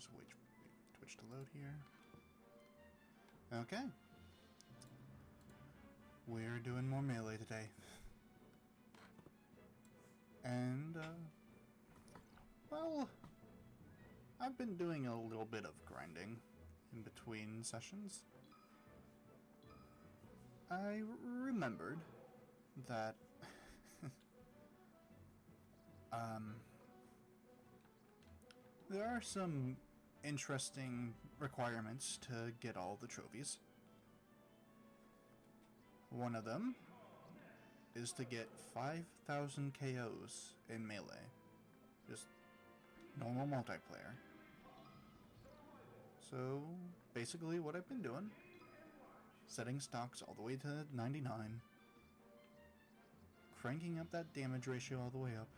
Just wait for Twitch to load here. Okay. We're doing more melee today. And, well, I've been doing a little bit of grinding in between sessions. I remembered that, there are some interesting requirements to get all the trophies. One of them is to get 5,000 KOs in Melee. Just normal multiplayer. So, basically what I've been doing, setting stocks all the way to 99, cranking up that damage ratio all the way up,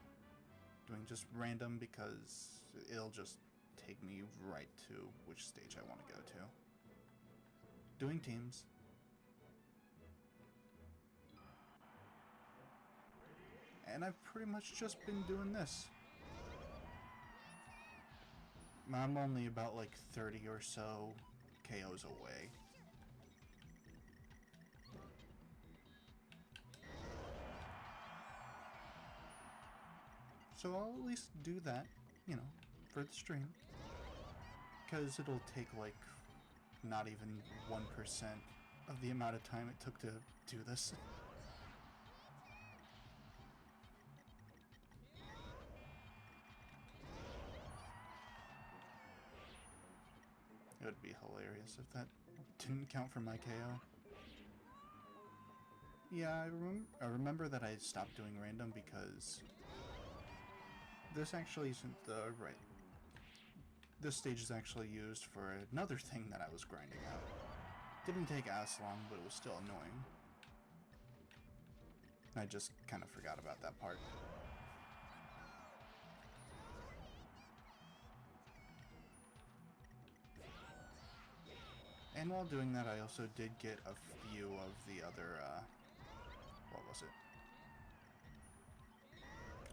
doing just random because it'll just take me right to which stage I want to go to. Doing teams. And I've pretty much just been doing this. I'm only about like 30 or so KOs away. So I'll at least do that, you know, for the stream. Because it'll take like not even 1% of the amount of time it took to do this. It would be hilarious if that didn't count for my KO. Yeah, I remember that I stopped doing random because this actually isn't the right. This stage is actually used for another thing that I was grinding out. Didn't take as long, but it was still annoying. I just kind of forgot about that part. And while doing that, I also did get a few of the other, what was it?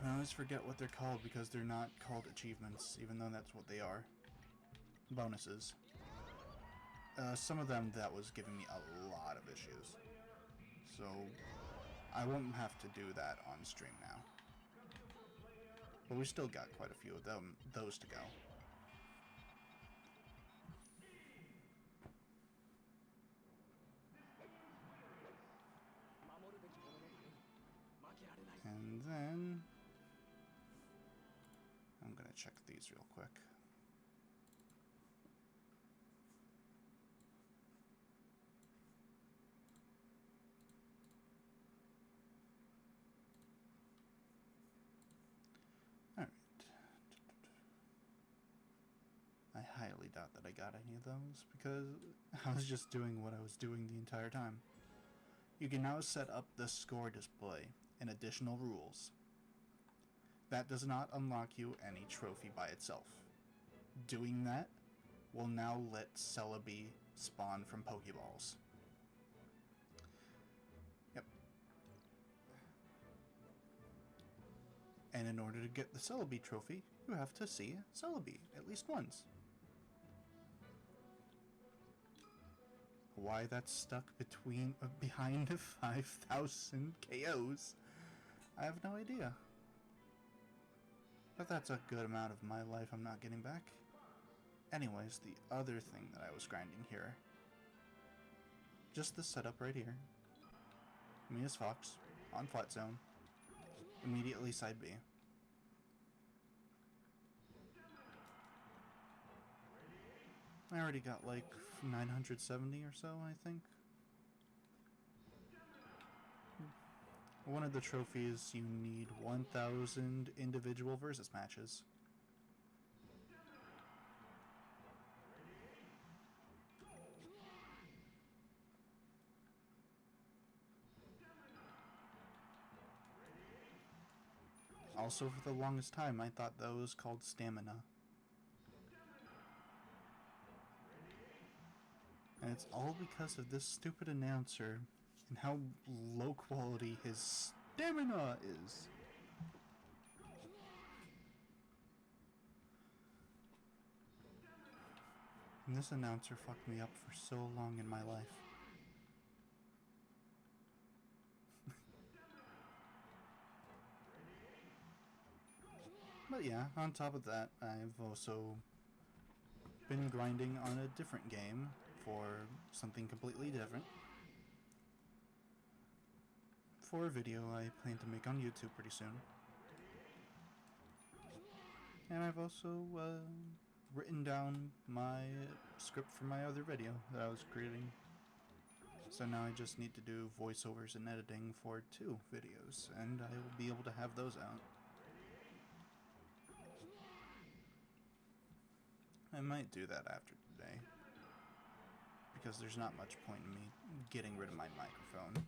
I always forget what they're called because they're not called achievements, even though that's what they are. Bonuses. Some of them that was giving me a lot of issues. So, I won't have to do that on stream now. But we still got quite a few of those to go. And then I'm gonna check these real quick. Alright. I highly doubt that I got any of those because I was just doing what I was doing the entire time. You can now set up the score display and additional rules. That does not unlock you any trophy by itself. Doing that will now let Celebi spawn from Pokeballs. Yep. And in order to get the Celebi trophy, you have to see Celebi at least once. Why that's stuck behind 5,000 KOs, I have no idea. But that's a good amount of my life I'm not getting back. Anyways, the other thing that I was grinding here, just the setup right here. Me as Fox, on flat zone, immediately side B. I already got like 970 or so, I think. One of the trophies, you need 1,000 individual versus matches. Also, for the longest time, I thought that was called stamina. And it's all because of this stupid announcer and how low quality his stamina is. And this announcer fucked me up for so long in my life. But yeah, on top of that, I've also been grinding on a different game for something completely different. For a video I plan to make on YouTube pretty soon. And I've also written down my script for my other video that I was creating. So now I just need to do voiceovers and editing for 2 videos, and I will be able to have those out. I might do that after today, because there's not much point in me getting rid of my microphone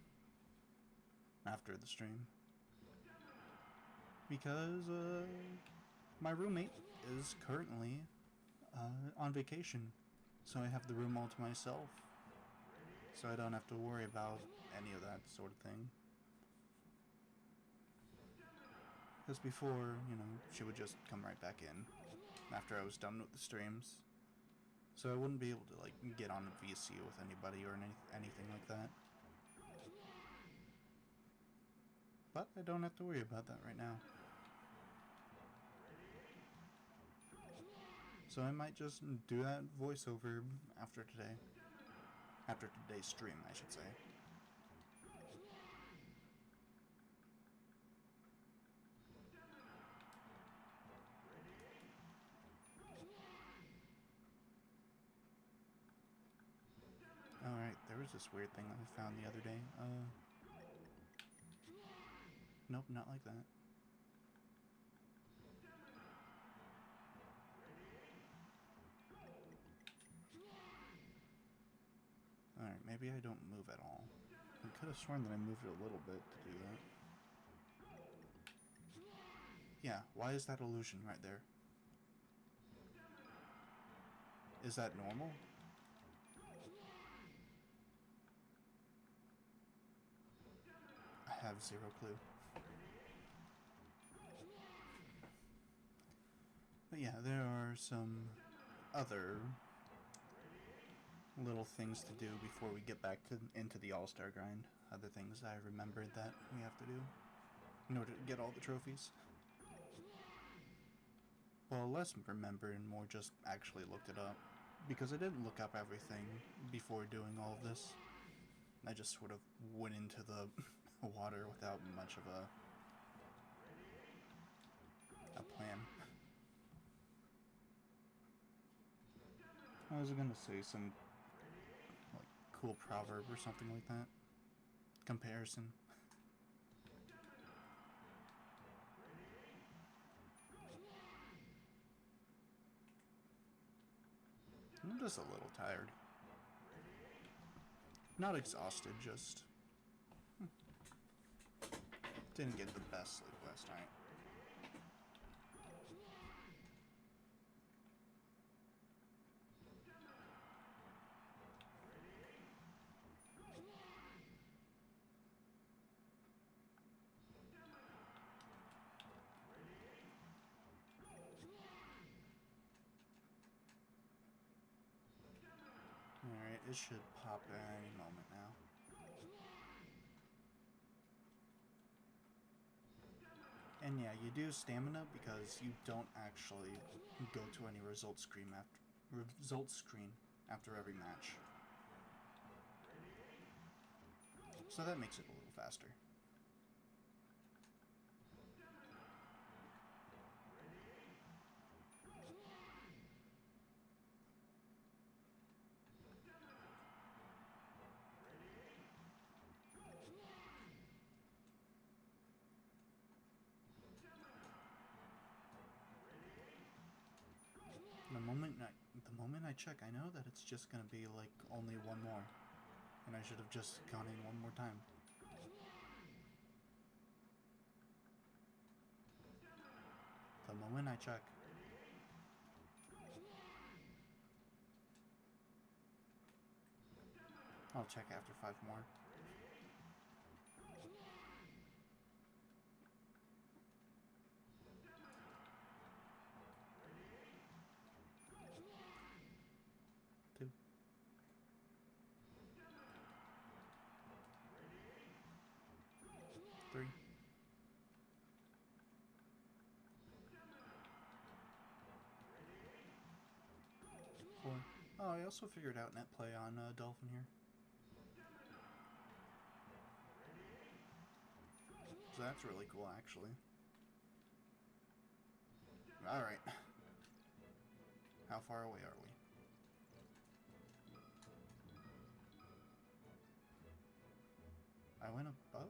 after the stream. Because my roommate is currently on vacation, so I have the room all to myself, so I don't have to worry about any of that sort of thing. Because before, she would just come right back in after I was done with the streams, so I wouldn't be able to get on a VC with anybody or anything like that. But I don't have to worry about that right now. So I might just do that voiceover after today. After today's stream, I should say. Alright, there was this weird thing that I found the other day. Nope, not like that. Alright, maybe I don't move at all. I could have sworn that I moved it a little bit to do that. Yeah, why is that illusion right there? Is that normal? I have zero clue. But yeah, there are some other little things to do before we get back into the All-Star grind. Other things I remembered that we have to do in order to get all the trophies. Well, less remember and more just actually looked it up. Because I didn't look up everything before doing all of this. I just sort of went into the water without much of a plan. I was gonna say some cool proverb or something like that. Comparison. I'm just a little tired. Not exhausted, just didn't get the best sleep last night. Alright, it should pop at any moment now. And yeah, you do stamina because you don't actually go to any result screen after every match. So that makes it a little faster. The moment I check, I know that it's just gonna be only one more, and I should have just gone in one more time. The moment I check. I'll check after 5 more. 3. 4. Oh, I also figured out net play on Dolphin here. So that's really cool, actually. Alright. How far away are we? I went above?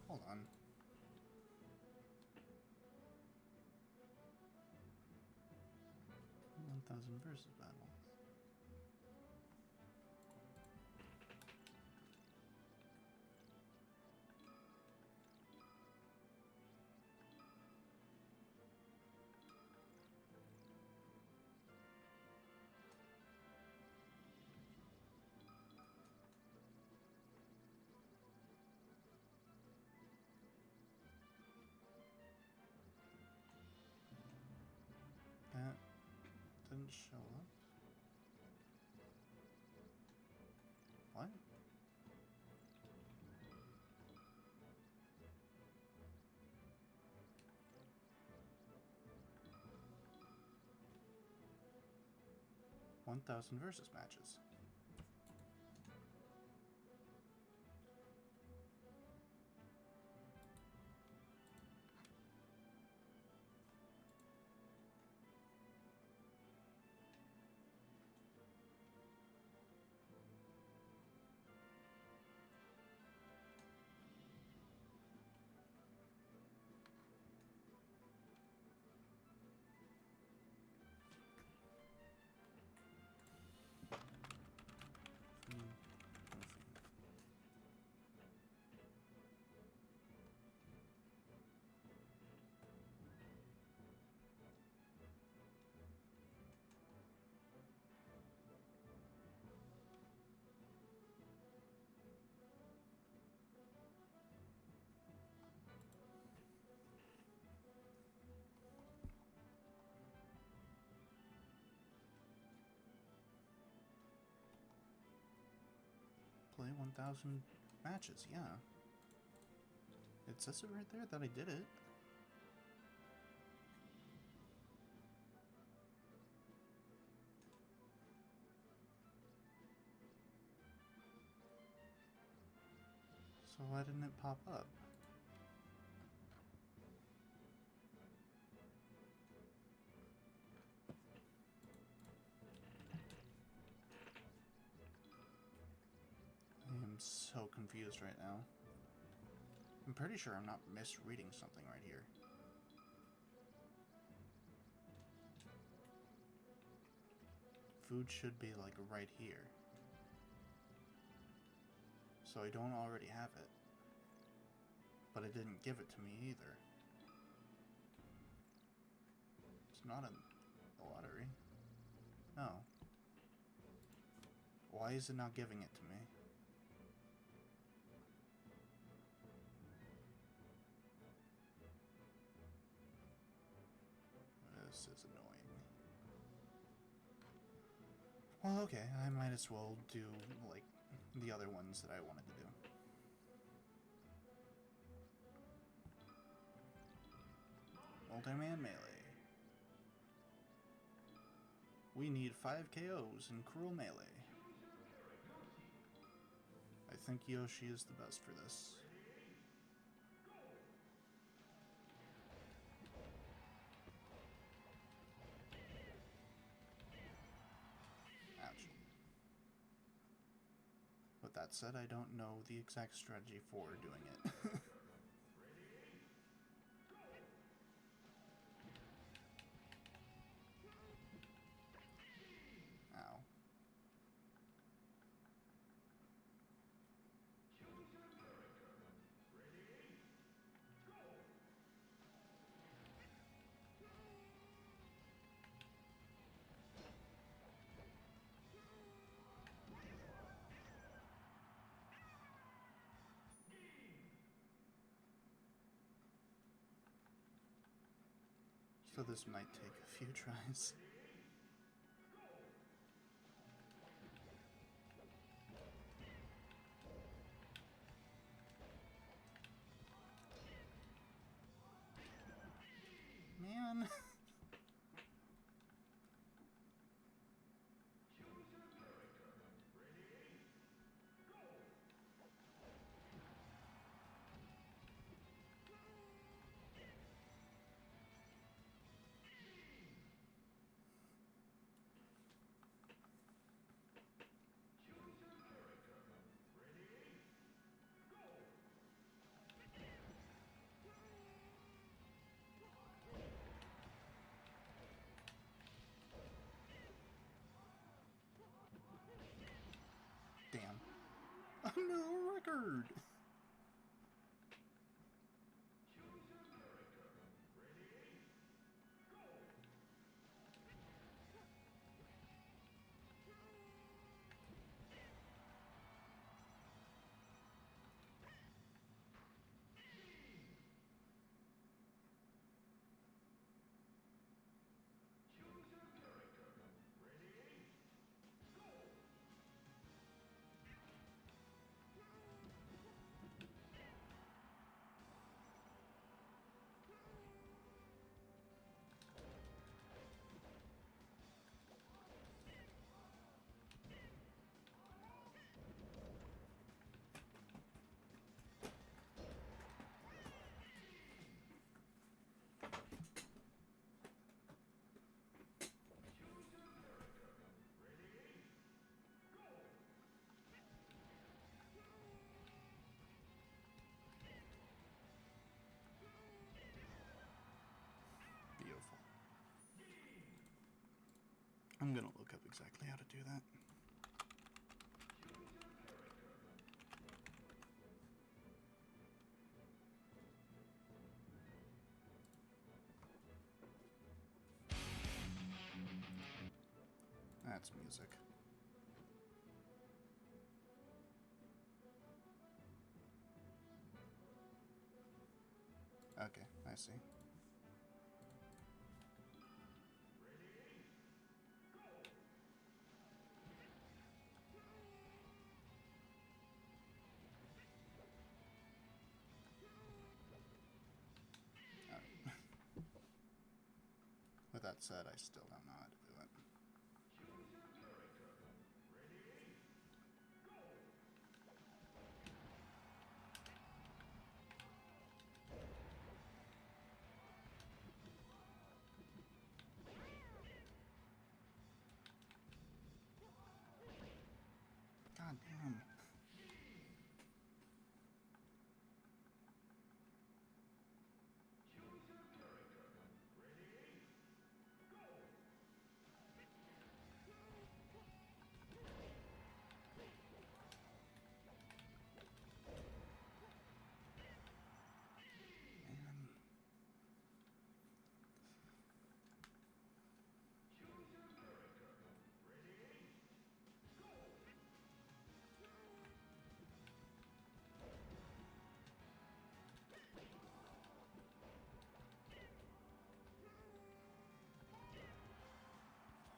Hold on. 1,000 versus battles. That didn't show up. What? $1,000 versus matches. Play 1,000 matches, yeah. It says it right there that I did it. So why didn't it pop up? I am so confused right now. I'm pretty sure I'm not misreading something right here. Food should be like right here. So I don't already have it. But it didn't give it to me either. It's not a lottery. No. Why is it not giving it to me? This is annoying. Well, okay, I might as well do, like, the other ones that I wanted to do. Multi-man melee. We need 5 KOs in Cruel Melee. I think Yoshi is the best for this. Ouch. With that said, I don't know the exact strategy for doing it. Ow. So this might take a few tries. man. Damn. A new record! Beautiful. I'm gonna look up exactly how to do that. That's music. Okay, I see. Alright. With that said, I still don't know how to do it. God damn. Man.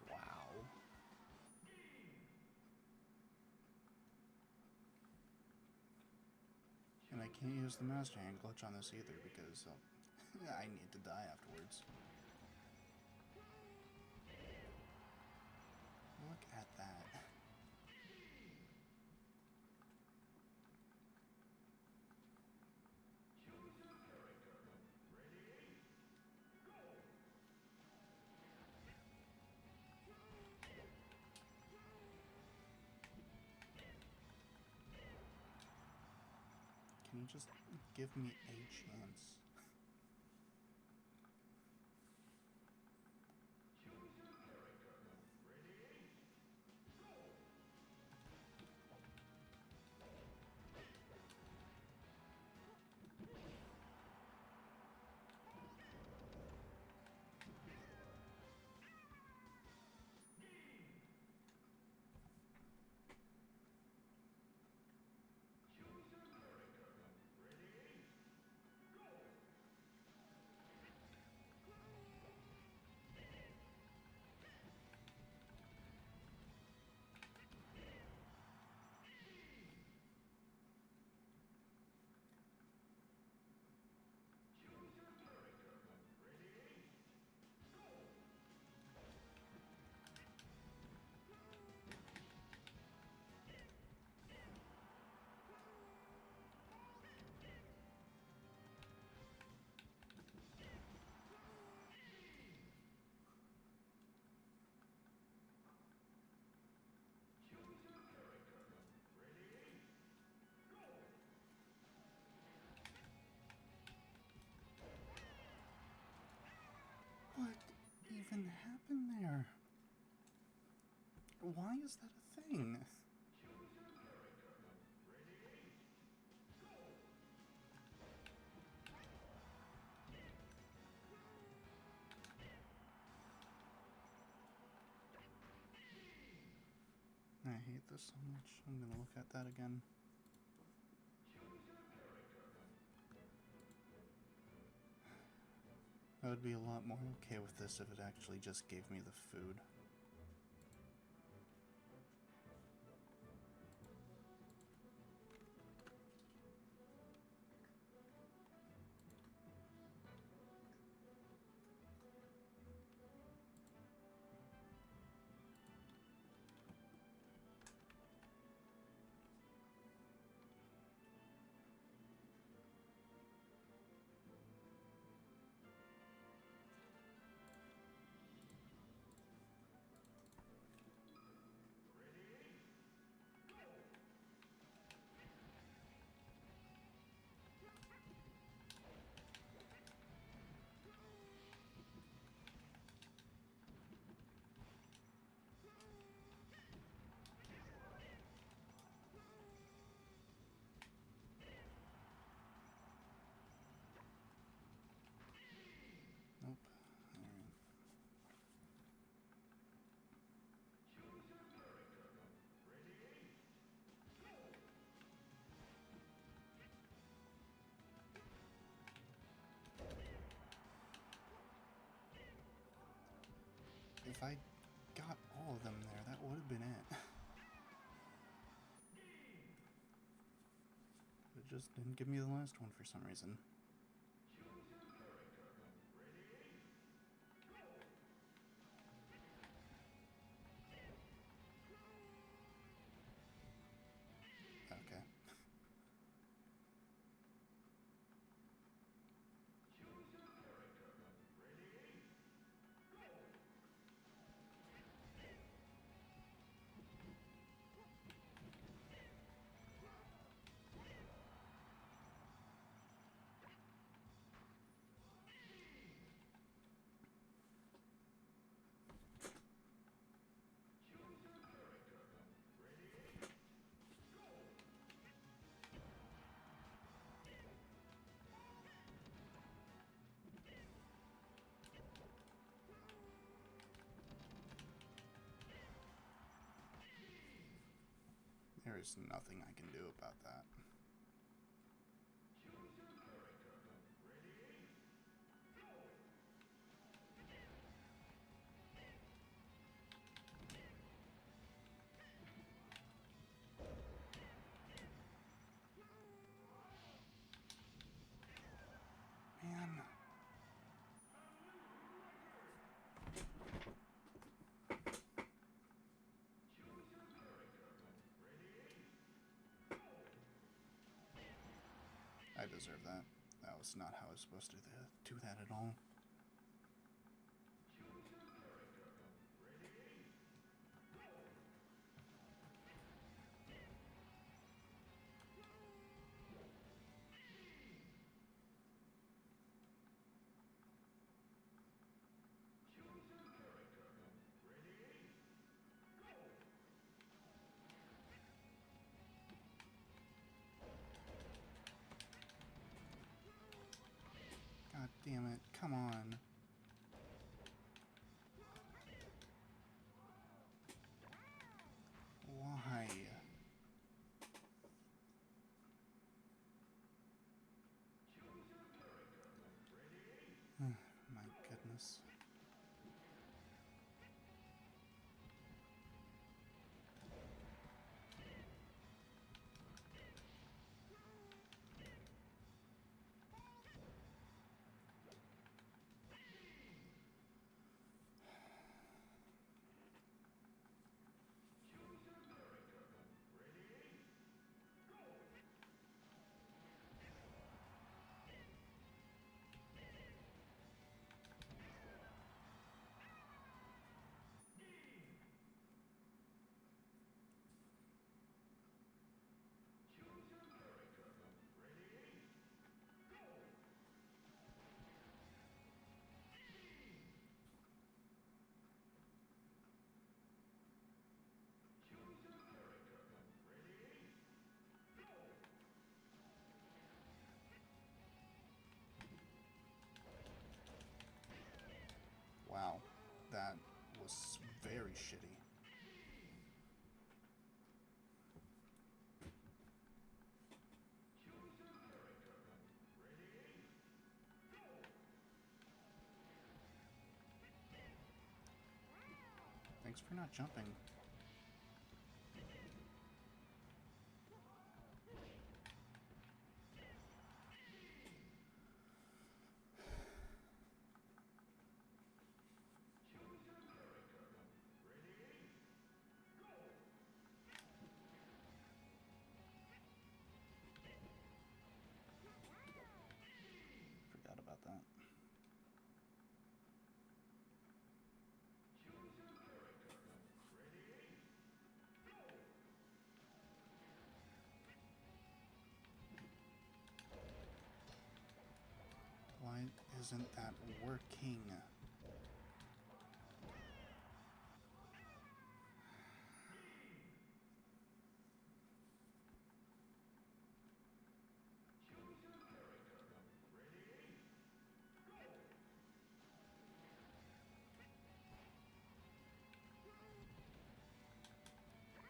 Wow. And I can't use the master hand glitch on this either because I need to die afterwards. Look at that. Can you just give me a chance? even happen there? Why is that a thing? I hate this so much. I'm gonna look at that again. I would be a lot more okay with this if it actually just gave me the food. Nope. Alright. If I got all of them there, that would have been it. It just didn't give me the last one for some reason. Okay. There is nothing I can do about that. Man. I deserve that. That was not how I was supposed to do that at all. God damn it, come on. Why? My goodness. shitty. Thanks for not jumping. Forgot about that. Why isn't that working?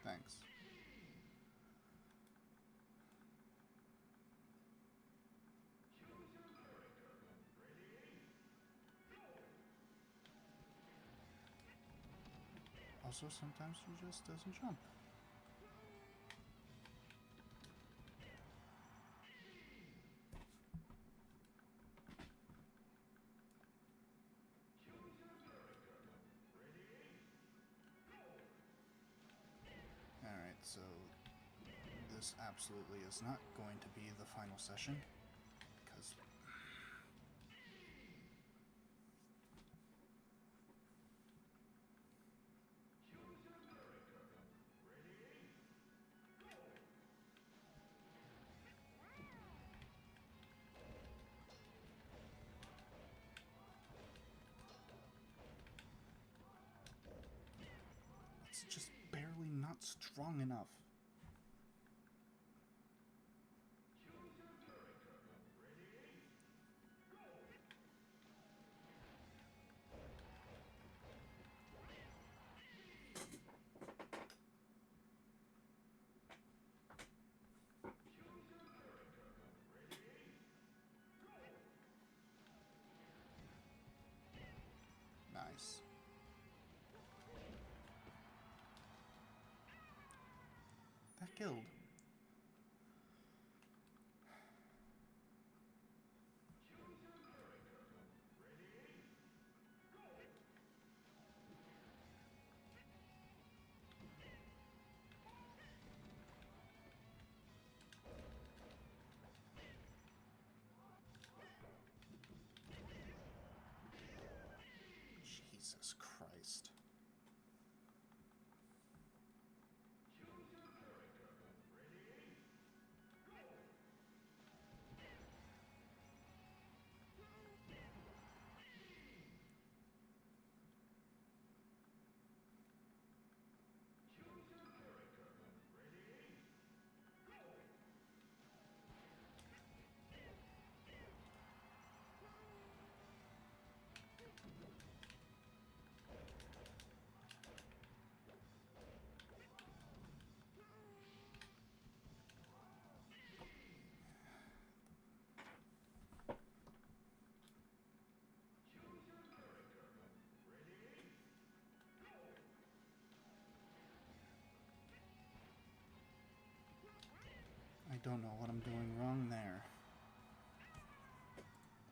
Thanks. Also, sometimes she just doesn't jump. Alright, so this absolutely is not going to be the final session, because it's just barely not strong enough. Nice. That killed. Jesus Christ. I don't know what I'm doing wrong there.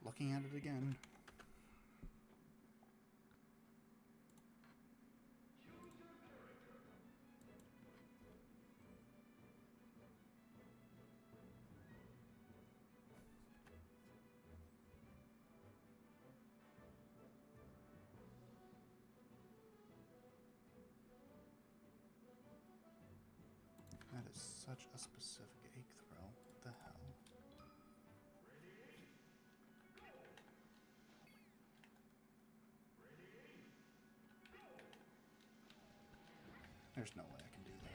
Looking at it again. That is such a specific egg throw. What the hell? There's no way I can do that.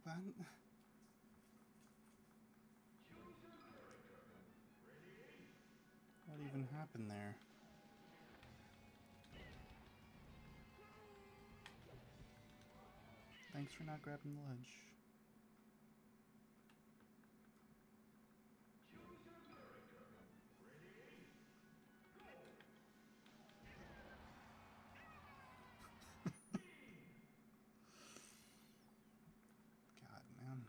What even happened there? Thanks for not grabbing the ledge. God, man.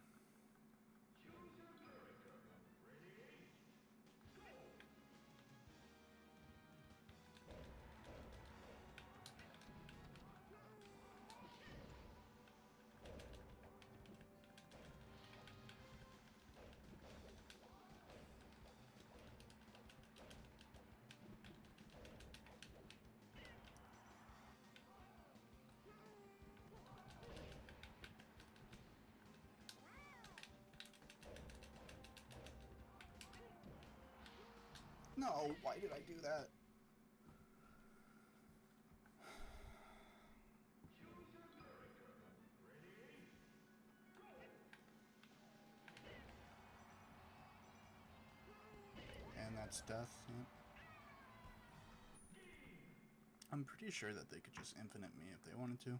No, why did I do that? And that's death. Yep. I'm pretty sure that they could just infinite me if they wanted to.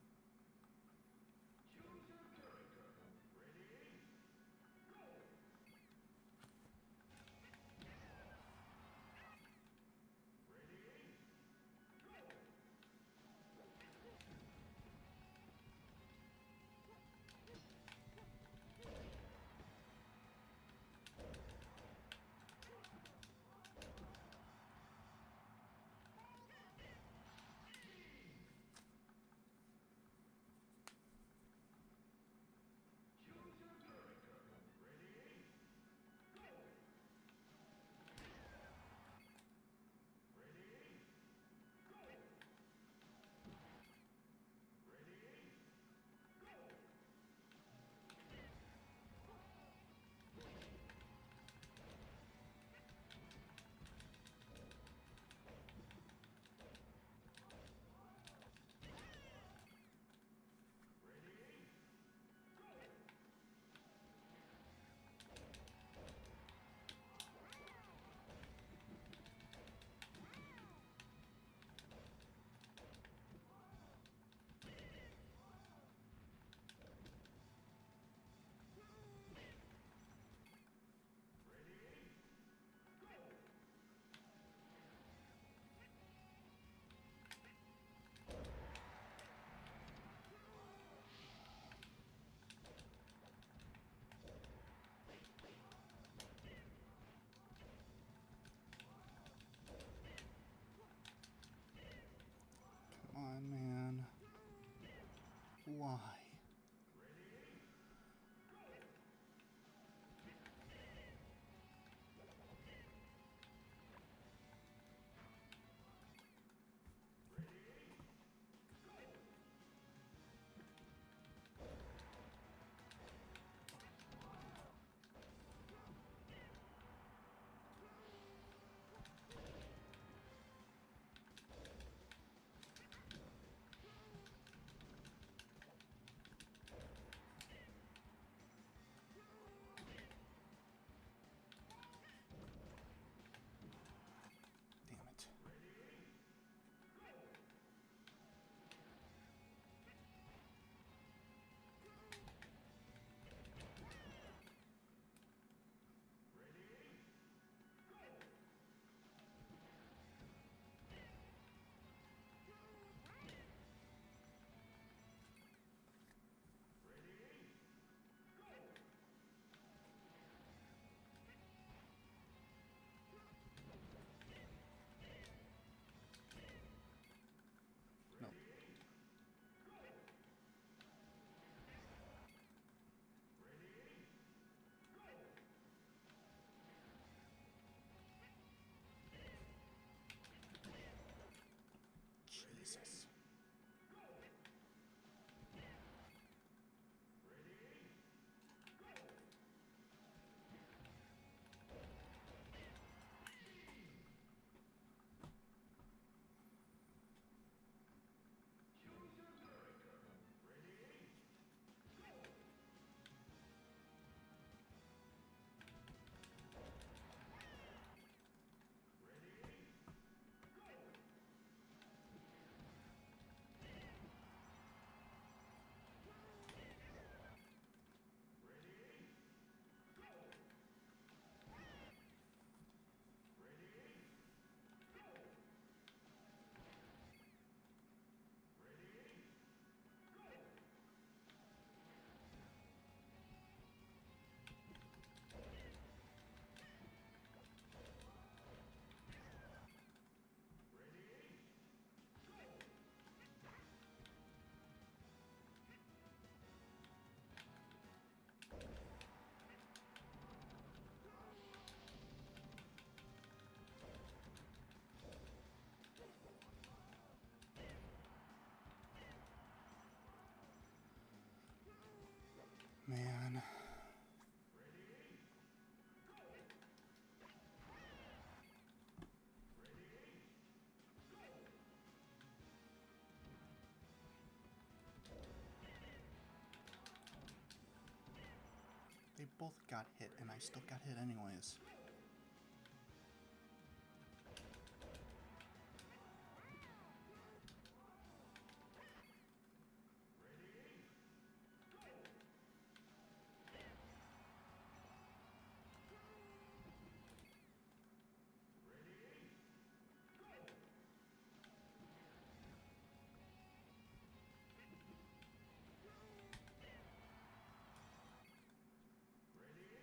both got hit, and I still got hit anyways.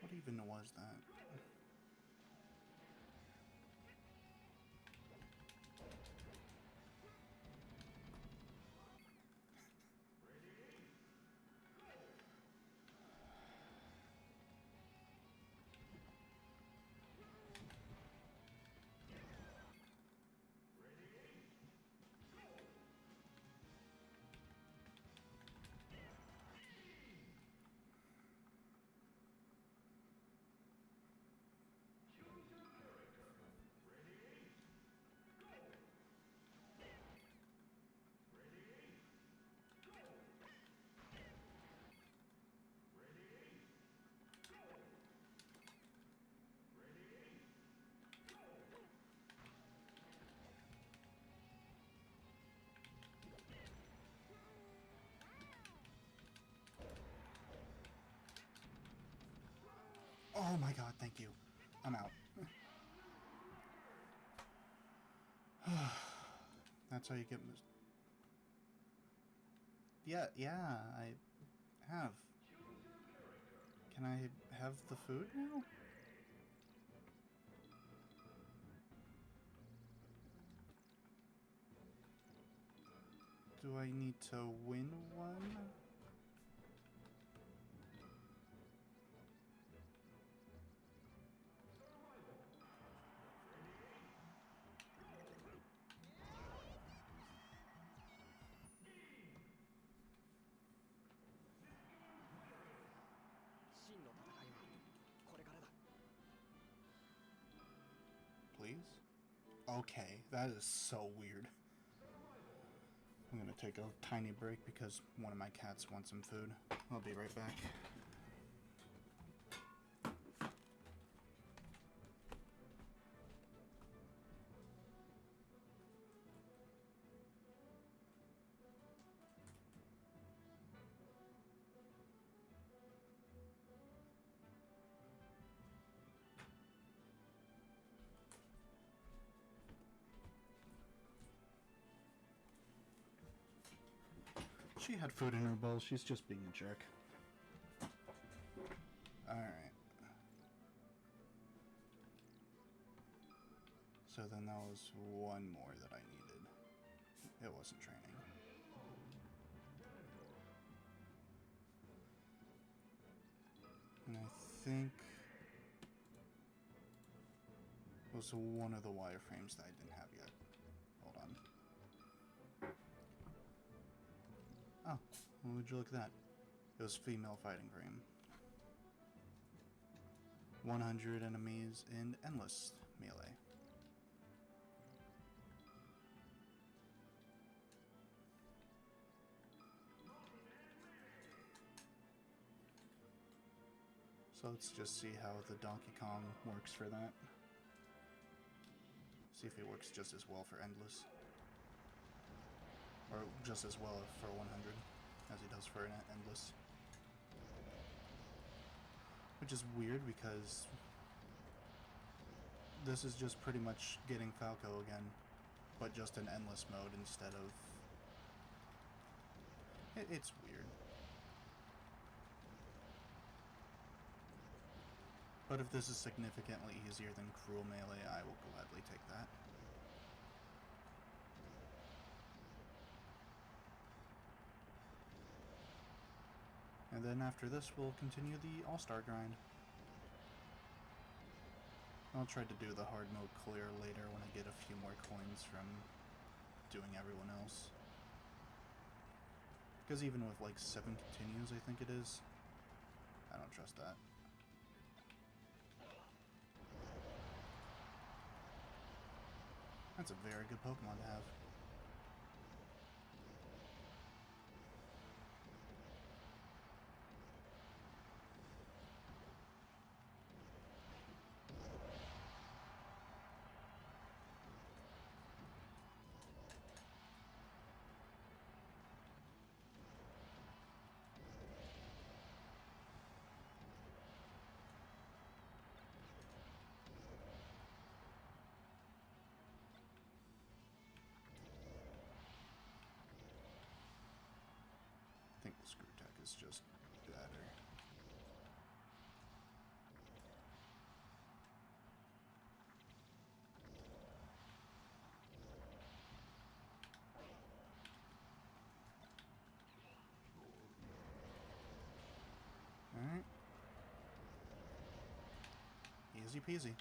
What even was that? Oh my god, thank you. I'm out. That's how you get... Yeah, I have. Can I have the food now? Do I need to win one? Please? Okay, that is so weird. I'm gonna take a tiny break because one of my cats wants some food. I'll be right back. She had food in her bowl, she's just being a jerk. Alright. So then that was one more that I needed. It wasn't training. And I think it was one of the wireframes that I didn't have yet. Hold on. Oh, well, would you look at that? It was female fighting frame. 100 enemies in endless melee. So let's just see how the Donkey Kong works for that. See if it works just as well for endless. Or just as well for 100 as he does for an endless. Which is weird because this is just pretty much getting Falco again, but just in endless mode instead of... It's weird. But if this is significantly easier than Cruel Melee, I will gladly take that. And then after this, we'll continue the All-Star grind. I'll try to do the hard mode clear later when I get a few more coins from doing everyone else. Because even with like 7 continues, I think it is, I don't trust that. That's a very good Pokemon to have. is just better. Alright. Easy peasy.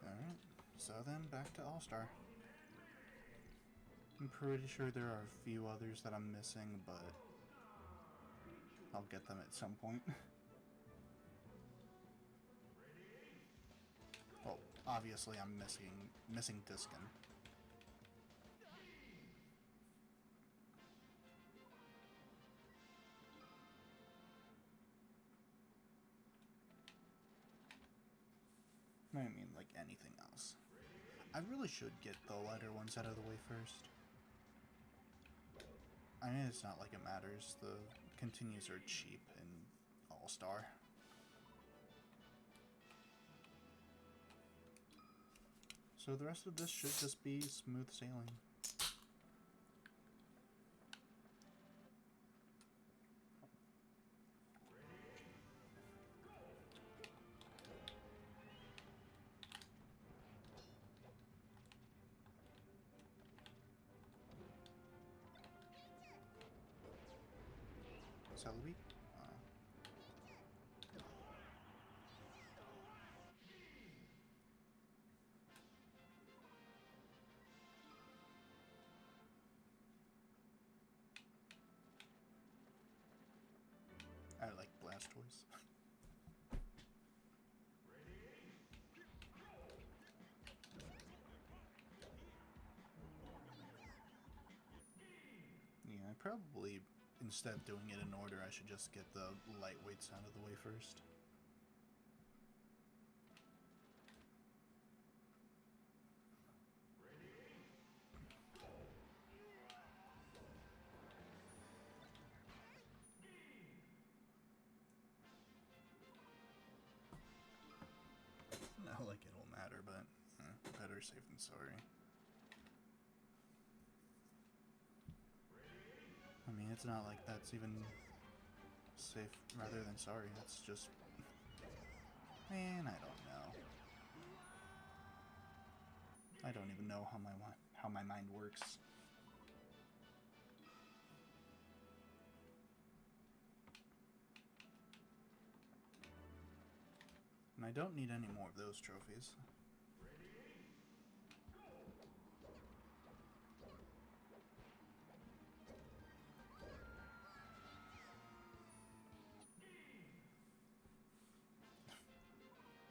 Alright, so then back to All-Star. I'm pretty sure there are a few others that I'm missing, but I'll get them at some point. Well, obviously I'm missing Diskin. I mean, like anything else. I really should get the lighter ones out of the way first. I mean, it's not like it matters. The continues are cheap in All-Star. So the rest of this should just be smooth sailing. Celebi? I like Blastoise. Yeah, I probably, instead of doing it in order, I should just get the lightweights out of the way first. Not like it'll matter, but better safe than sorry. I mean, it's not like that's even safe rather than sorry. That's just... Man, I don't know. I don't even know how my mind works. And I don't need any more of those trophies.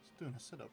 Just doing a sit-up.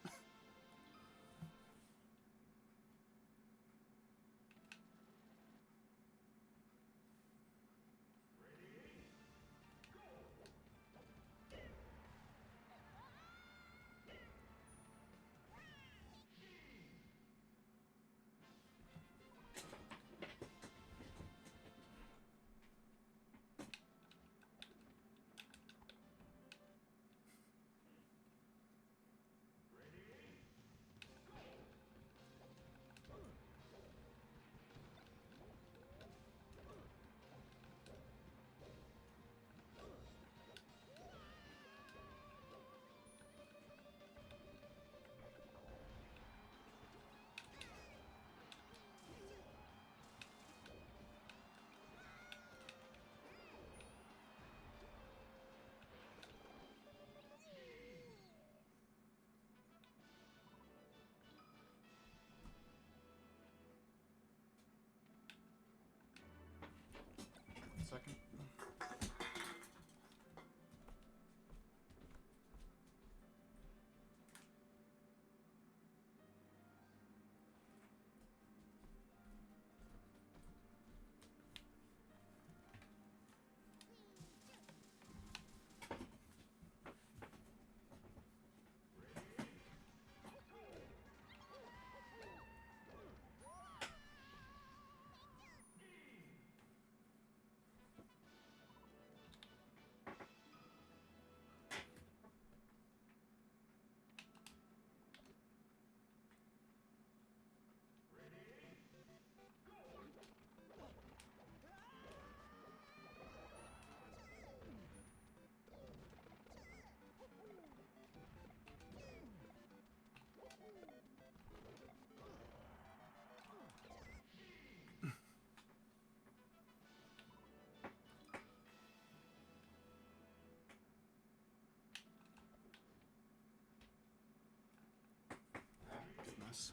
this.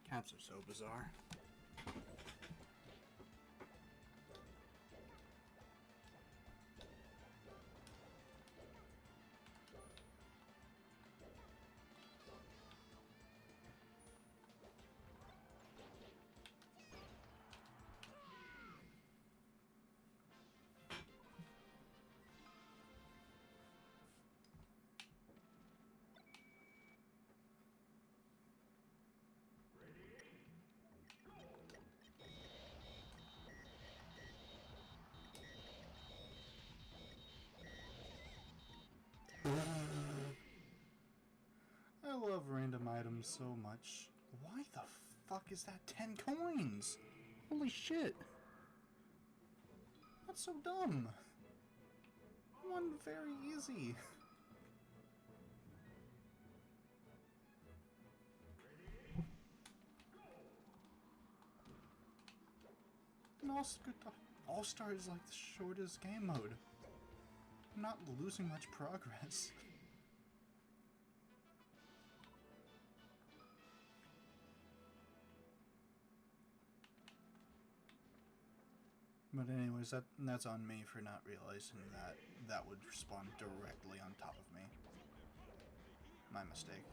Cats are so bizarre. I love random items so much. Why the fuck is that 10 coins? Holy shit. That's so dumb. One very easy. And All-Star is like the shortest game mode. I'm not losing much progress. But anyways, that's on me for not realizing that that would spawn directly on top of me. My mistake.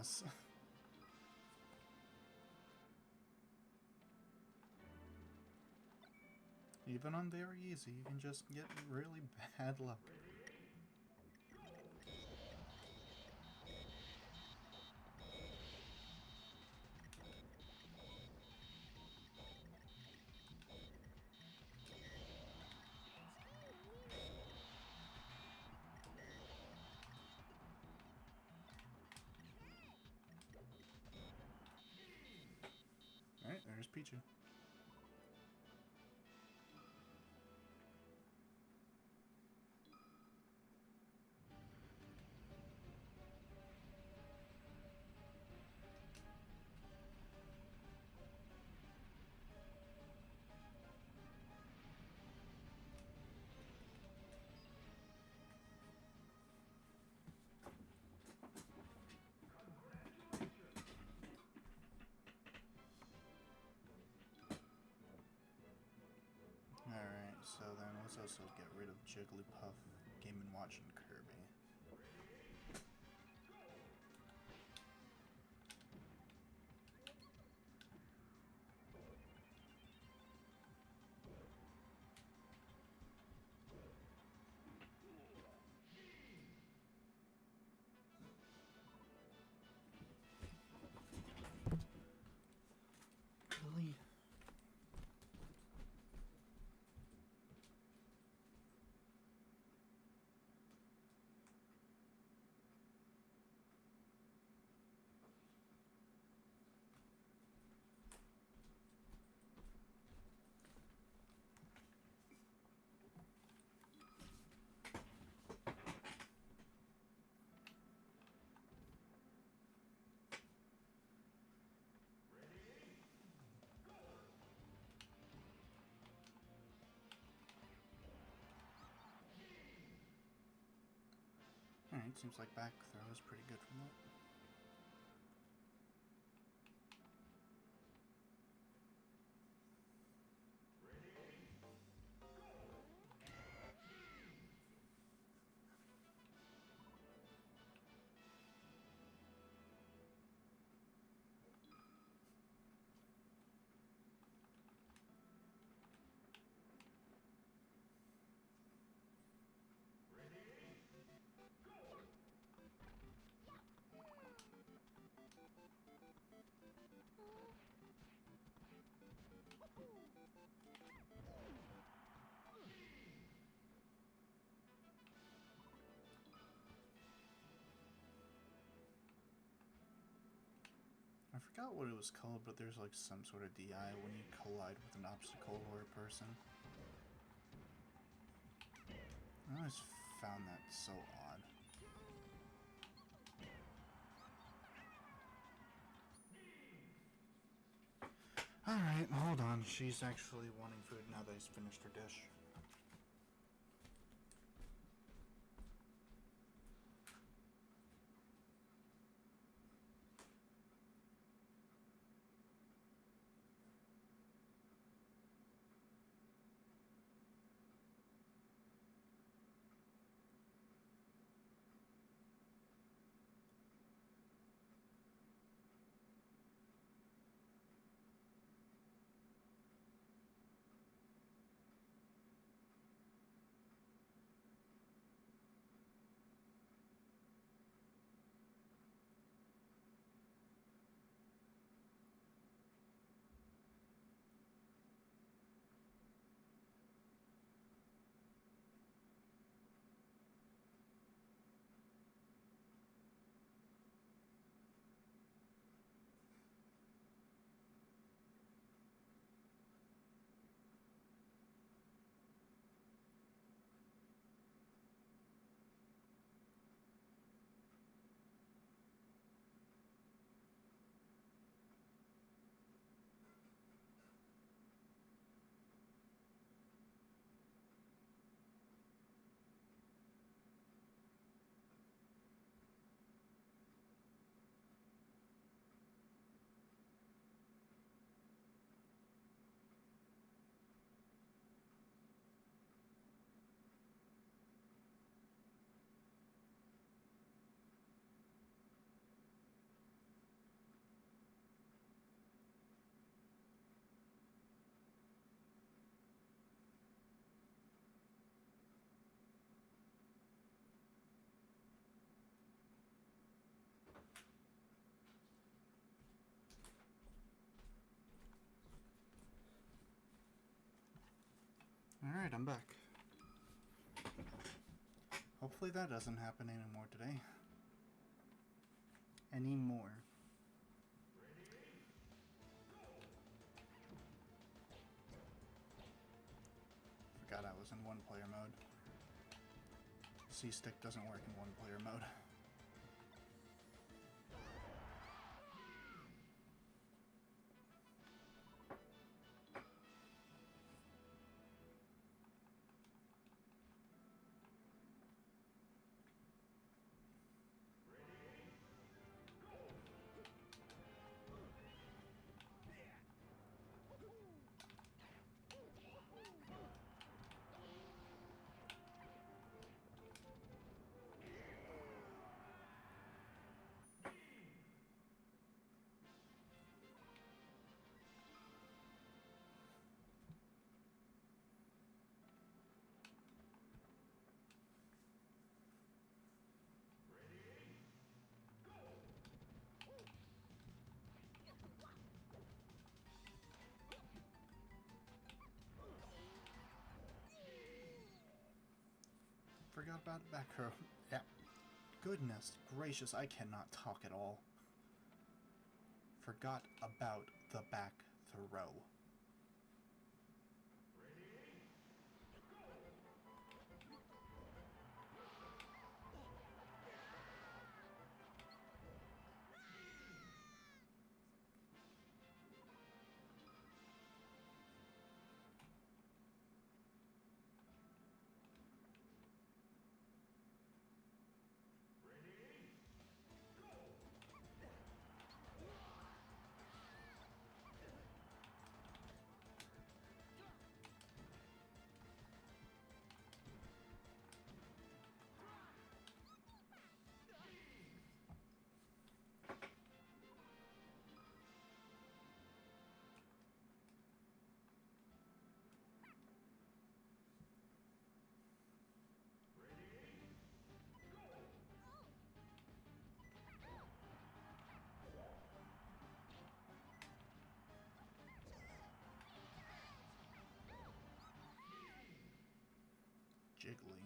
this. Even on very easy, you can just get really bad luck. Alright, there's Pichu. Alright, so then let's also get rid of Jigglypuff, Game & Watch, and Kirby. Really? Alright, seems like back throw is pretty good from that. I forgot what it was called, but there's like some sort of DI when you collide with an obstacle or a person. I always found that so odd. Alright, hold on. She's actually wanting food now that he's finished her dish. Alright, I'm back. Hopefully that doesn't happen anymore today. Anymore. Forgot I was in one-player mode. C-stick doesn't work in one-player mode. Forgot about back row. Yeah. Goodness gracious, I cannot talk at all. Forgot about the back throw. Jiggly.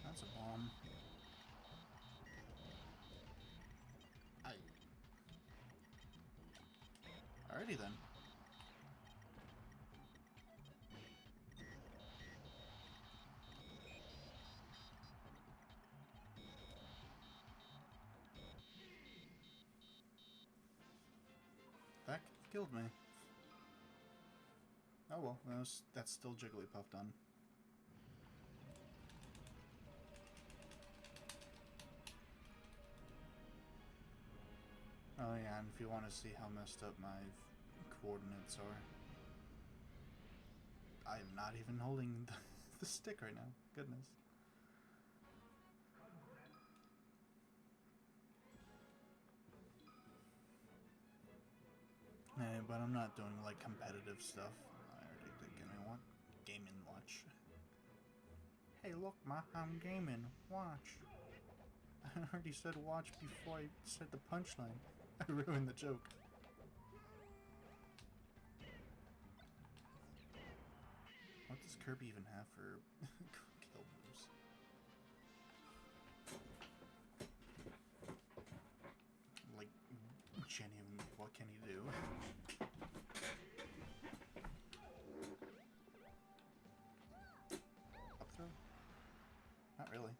That's a bomb. Alrighty then. That killed me. Oh well, that's still Jigglypuff done. Oh yeah, and if you want to see how messed up my coordinates are, I am not even holding the stick right now. Goodness. But I'm not doing like competitive stuff. I already did Game & Watch. Hey look, Ma, I'm gaming. Watch. I already said watch before I said the punchline. I ruined the joke. What does Kirby even have for kill moves? Like, genuinely, what can he do? Up throw? Not really.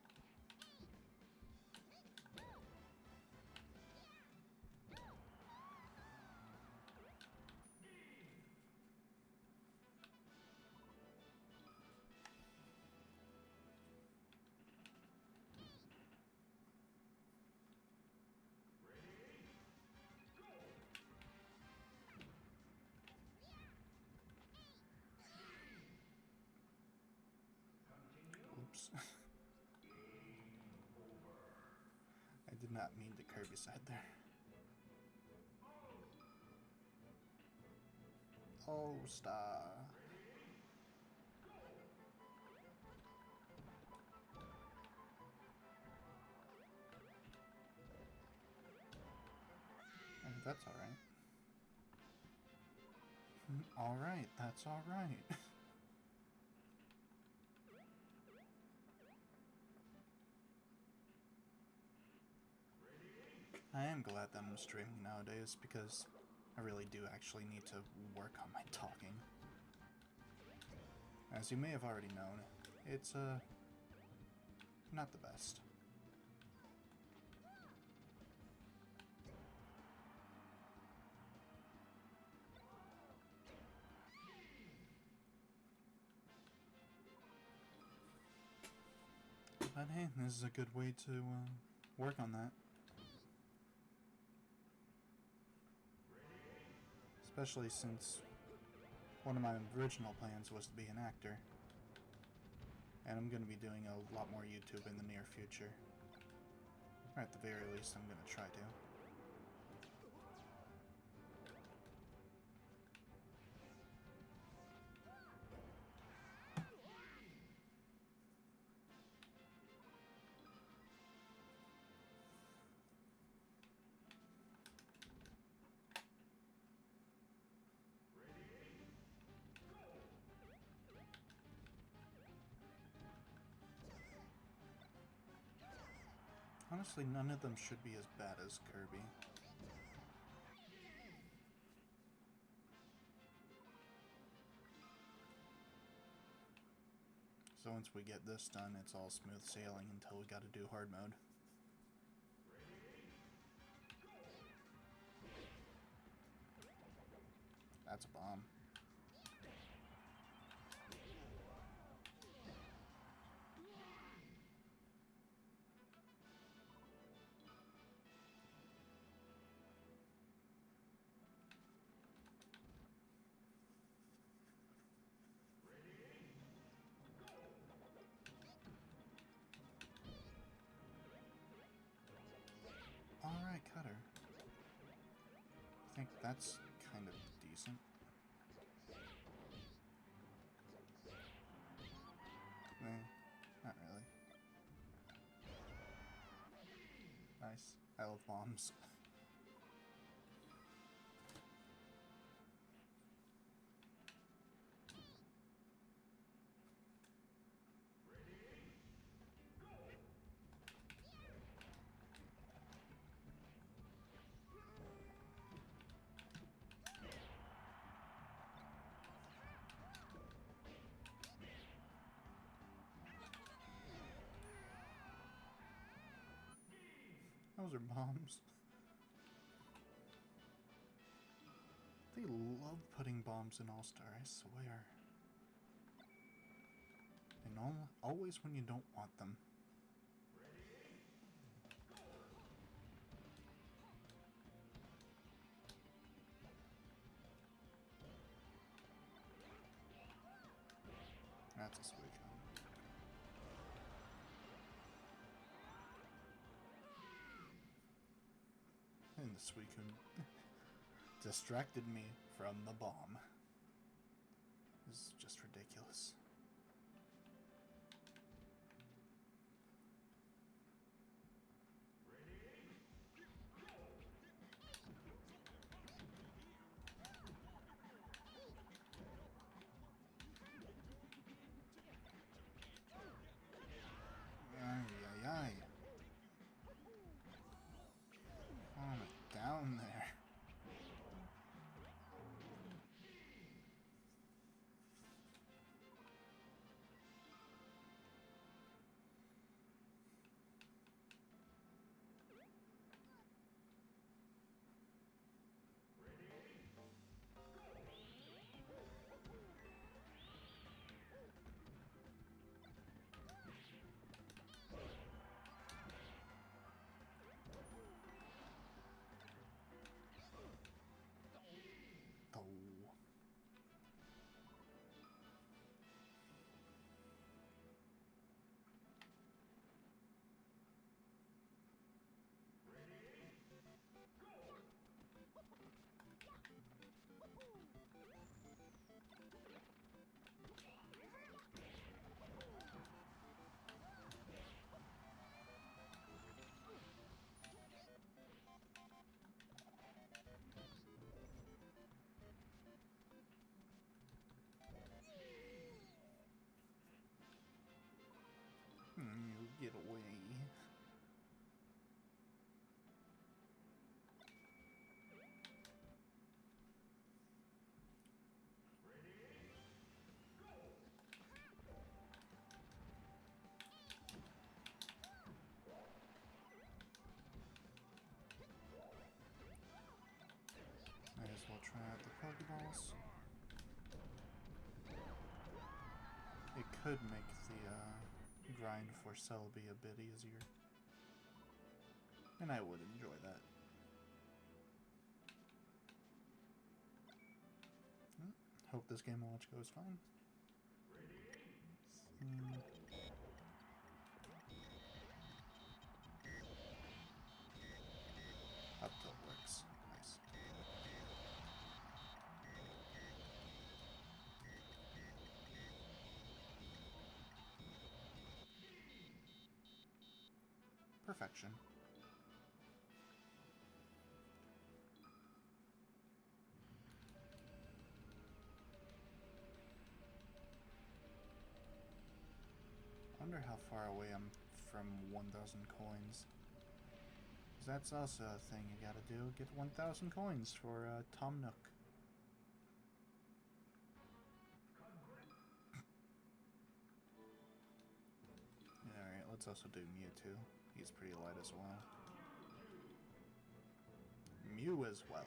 Oops. I did not mean the Kirby side there. Oh, star. That's alright. Alright, that's alright. I am glad that I'm streaming nowadays because I really do actually need to work on my talking. As you may have already known, it's not the best. But hey, this is a good way to work on that. Especially since one of my original plans was to be an actor. And I'm going to be doing a lot more YouTube in the near future. Or at the very least, I'm going to try to. Honestly, none of them should be as bad as Kirby. So once we get this done, it's all smooth sailing until we gotta do hard mode. That's a bomb. Alright, Cutter. I think that's kind of decent. Not really. Nice. I love bombs. Those are bombs. They love putting bombs in All-Star, I swear. And always when you don't want them. That's a Suicune. And the Suicune distracted me from the bomb. This is just ridiculous. Ay, ay, ay. Calm it down there. Get away. Might as well try out the Pokeballs. It could make the grind for Celebi a bit easier. And I would enjoy that. Hope this Game & Watch goes fine. Up tilt works. Nice. Perfection. I wonder how far away I'm from 1,000 coins. Because that's also a thing you gotta do. Get 1,000 coins for Tom Nook. Alright, let's also do Mewtwo. He's pretty light as well. Mew as well.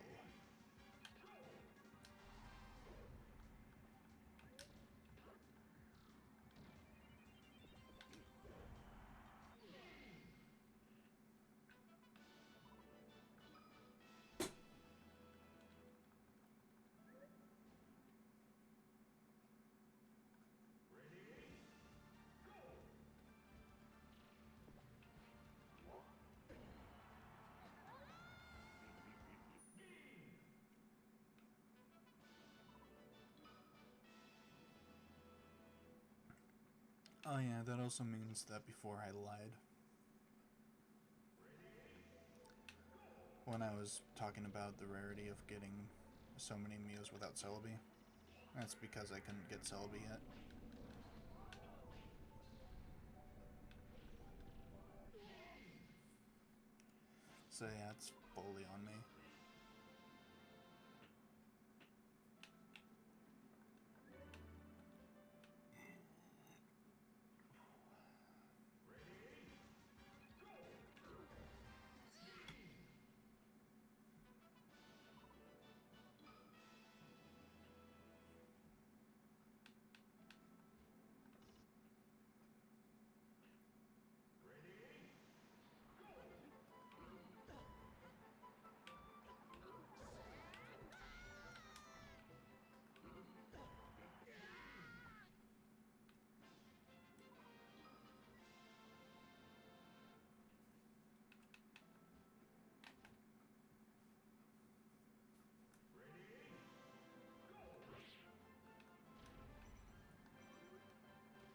Oh yeah, that also means that before I lied. When I was talking about the rarity of getting so many Mews without Celebi, that's because I couldn't get Celebi yet. So yeah, it's fully on me.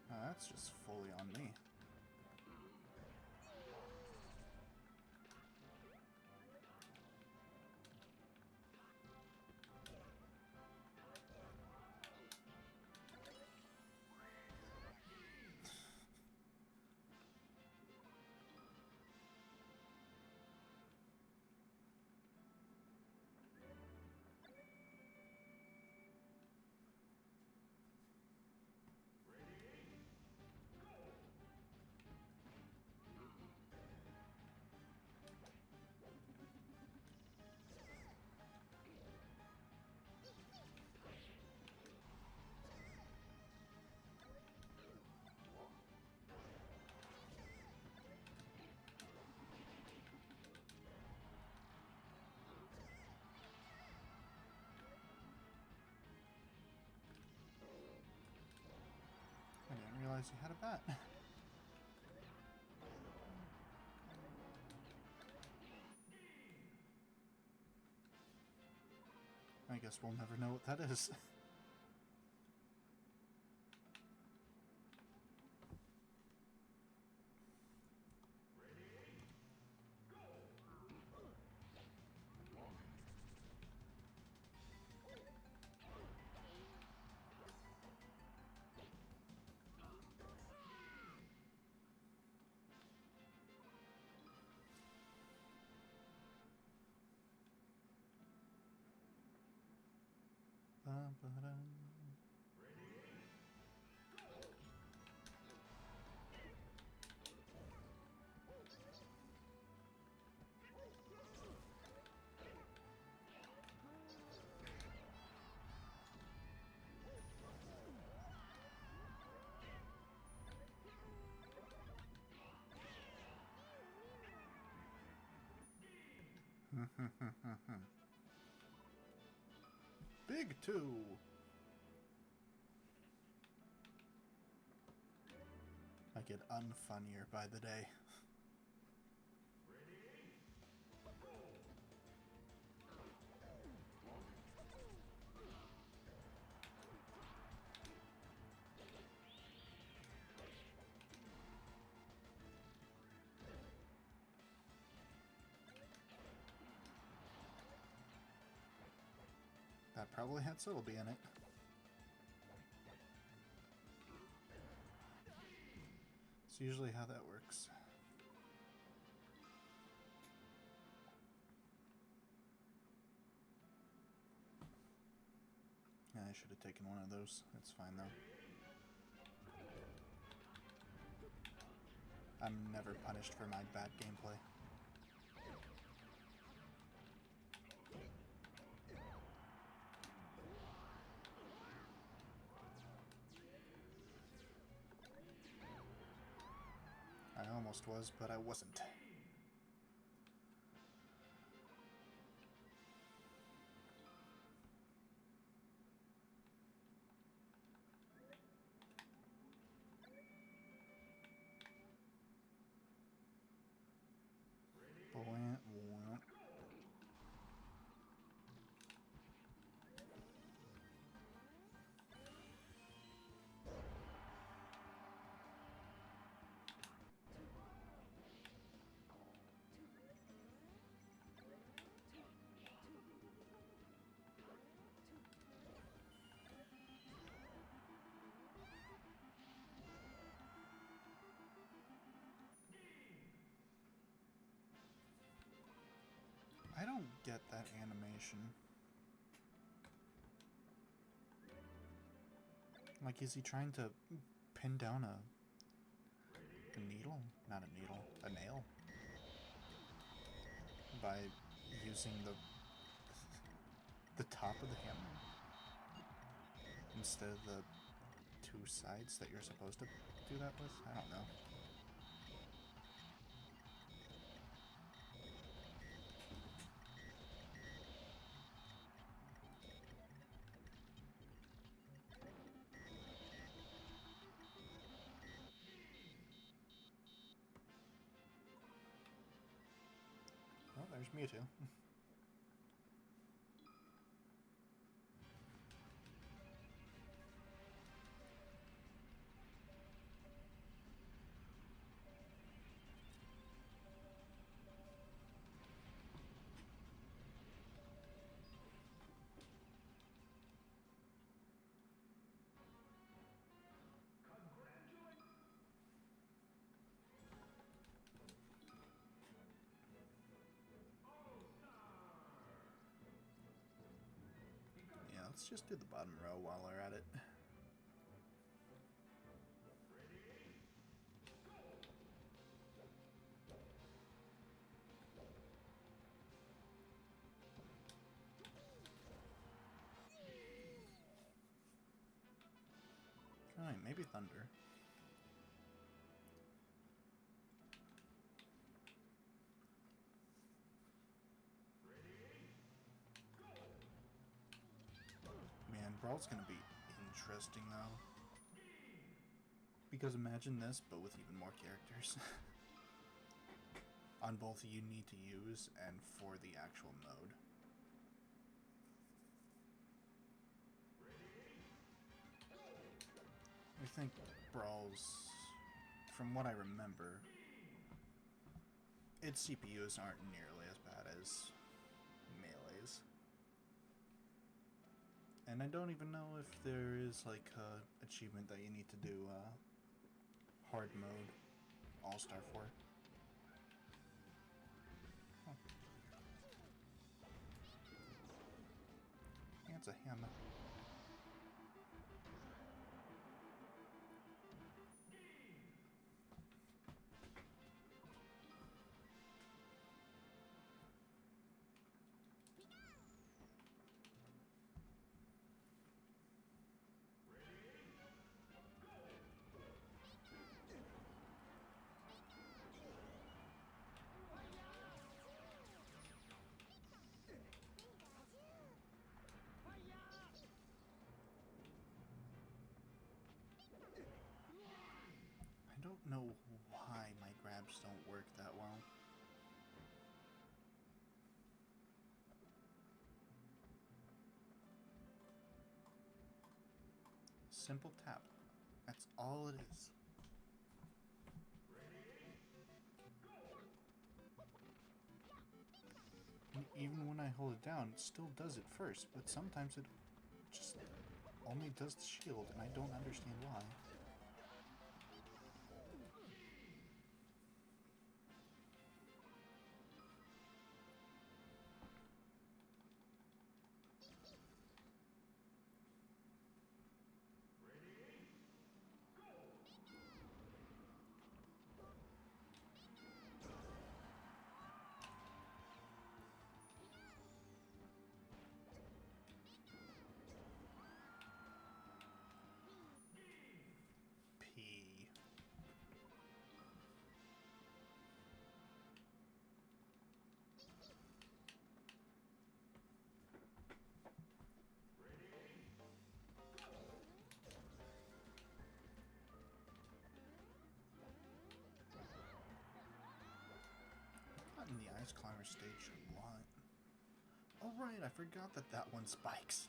That's just fully on me. I didn't realize you had a bat. I guess we'll never know what that is. Big 2. I get unfunnier by the day. That probably had Celebi in it. It's usually how that works. Yeah, I should have taken one of those. It's fine though. I'm never punished for my bad gameplay. I almost was, but I wasn't. I don't get that animation. Like, is he trying to pin down a needle? Not a needle, a nail? By using the top of the hammer instead of the two sides that you're supposed to do that with? I don't know. Oh, there's Mewtwo. Yeah, let's just do the bottom row while we're at it. Alright, maybe Thunder. Man, Brawl's gonna be interesting though. Because imagine this, but with even more characters. On both you need to use and for the actual mode. I think Brawl's, from what I remember, its CPUs aren't nearly as bad as Melee's. And I don't even know if there is like a achievement that you need to do hard mode all-star for. Huh. Yeah, it's a hammer. don't know why my grabs don't work that well. Simple tap. That's all it is. And even when I hold it down, it still does it first, but sometimes it just only does the shield, and I don't understand why. P. Not in the Ice Climber stage a lot. Oh right, I forgot that that one spikes.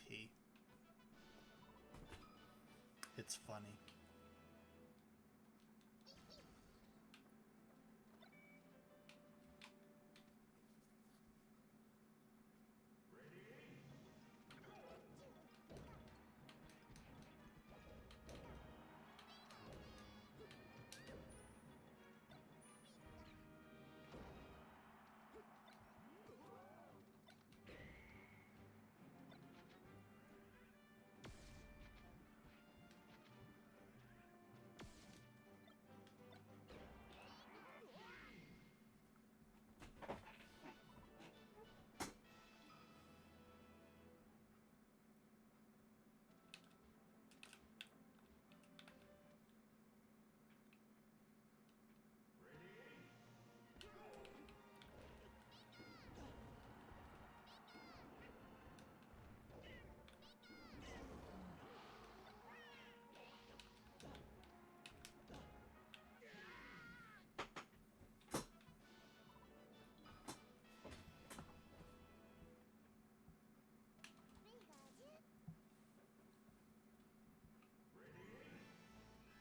P. It's funny.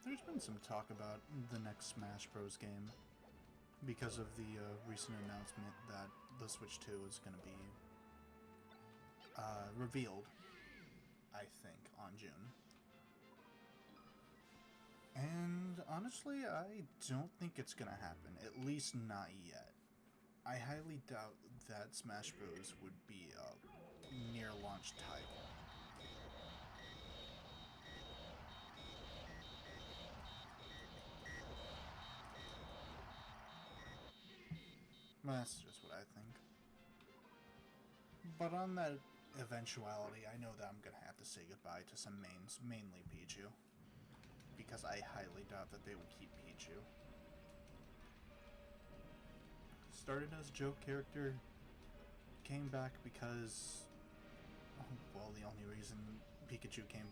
There's been some talk about the next Smash Bros. Game because of the recent announcement that the Switch 2 is going to be revealed, I think, on June. And honestly, I don't think it's going to happen, at least not yet. I highly doubt that Smash Bros. Would be a near launch title. That's just what I think. But on that eventuality, I know that I'm gonna have to say goodbye to some mains, mainly Pichu. Because I highly doubt that they would keep Pichu. Started as a joke character, came back because... well, the only reason Pichu came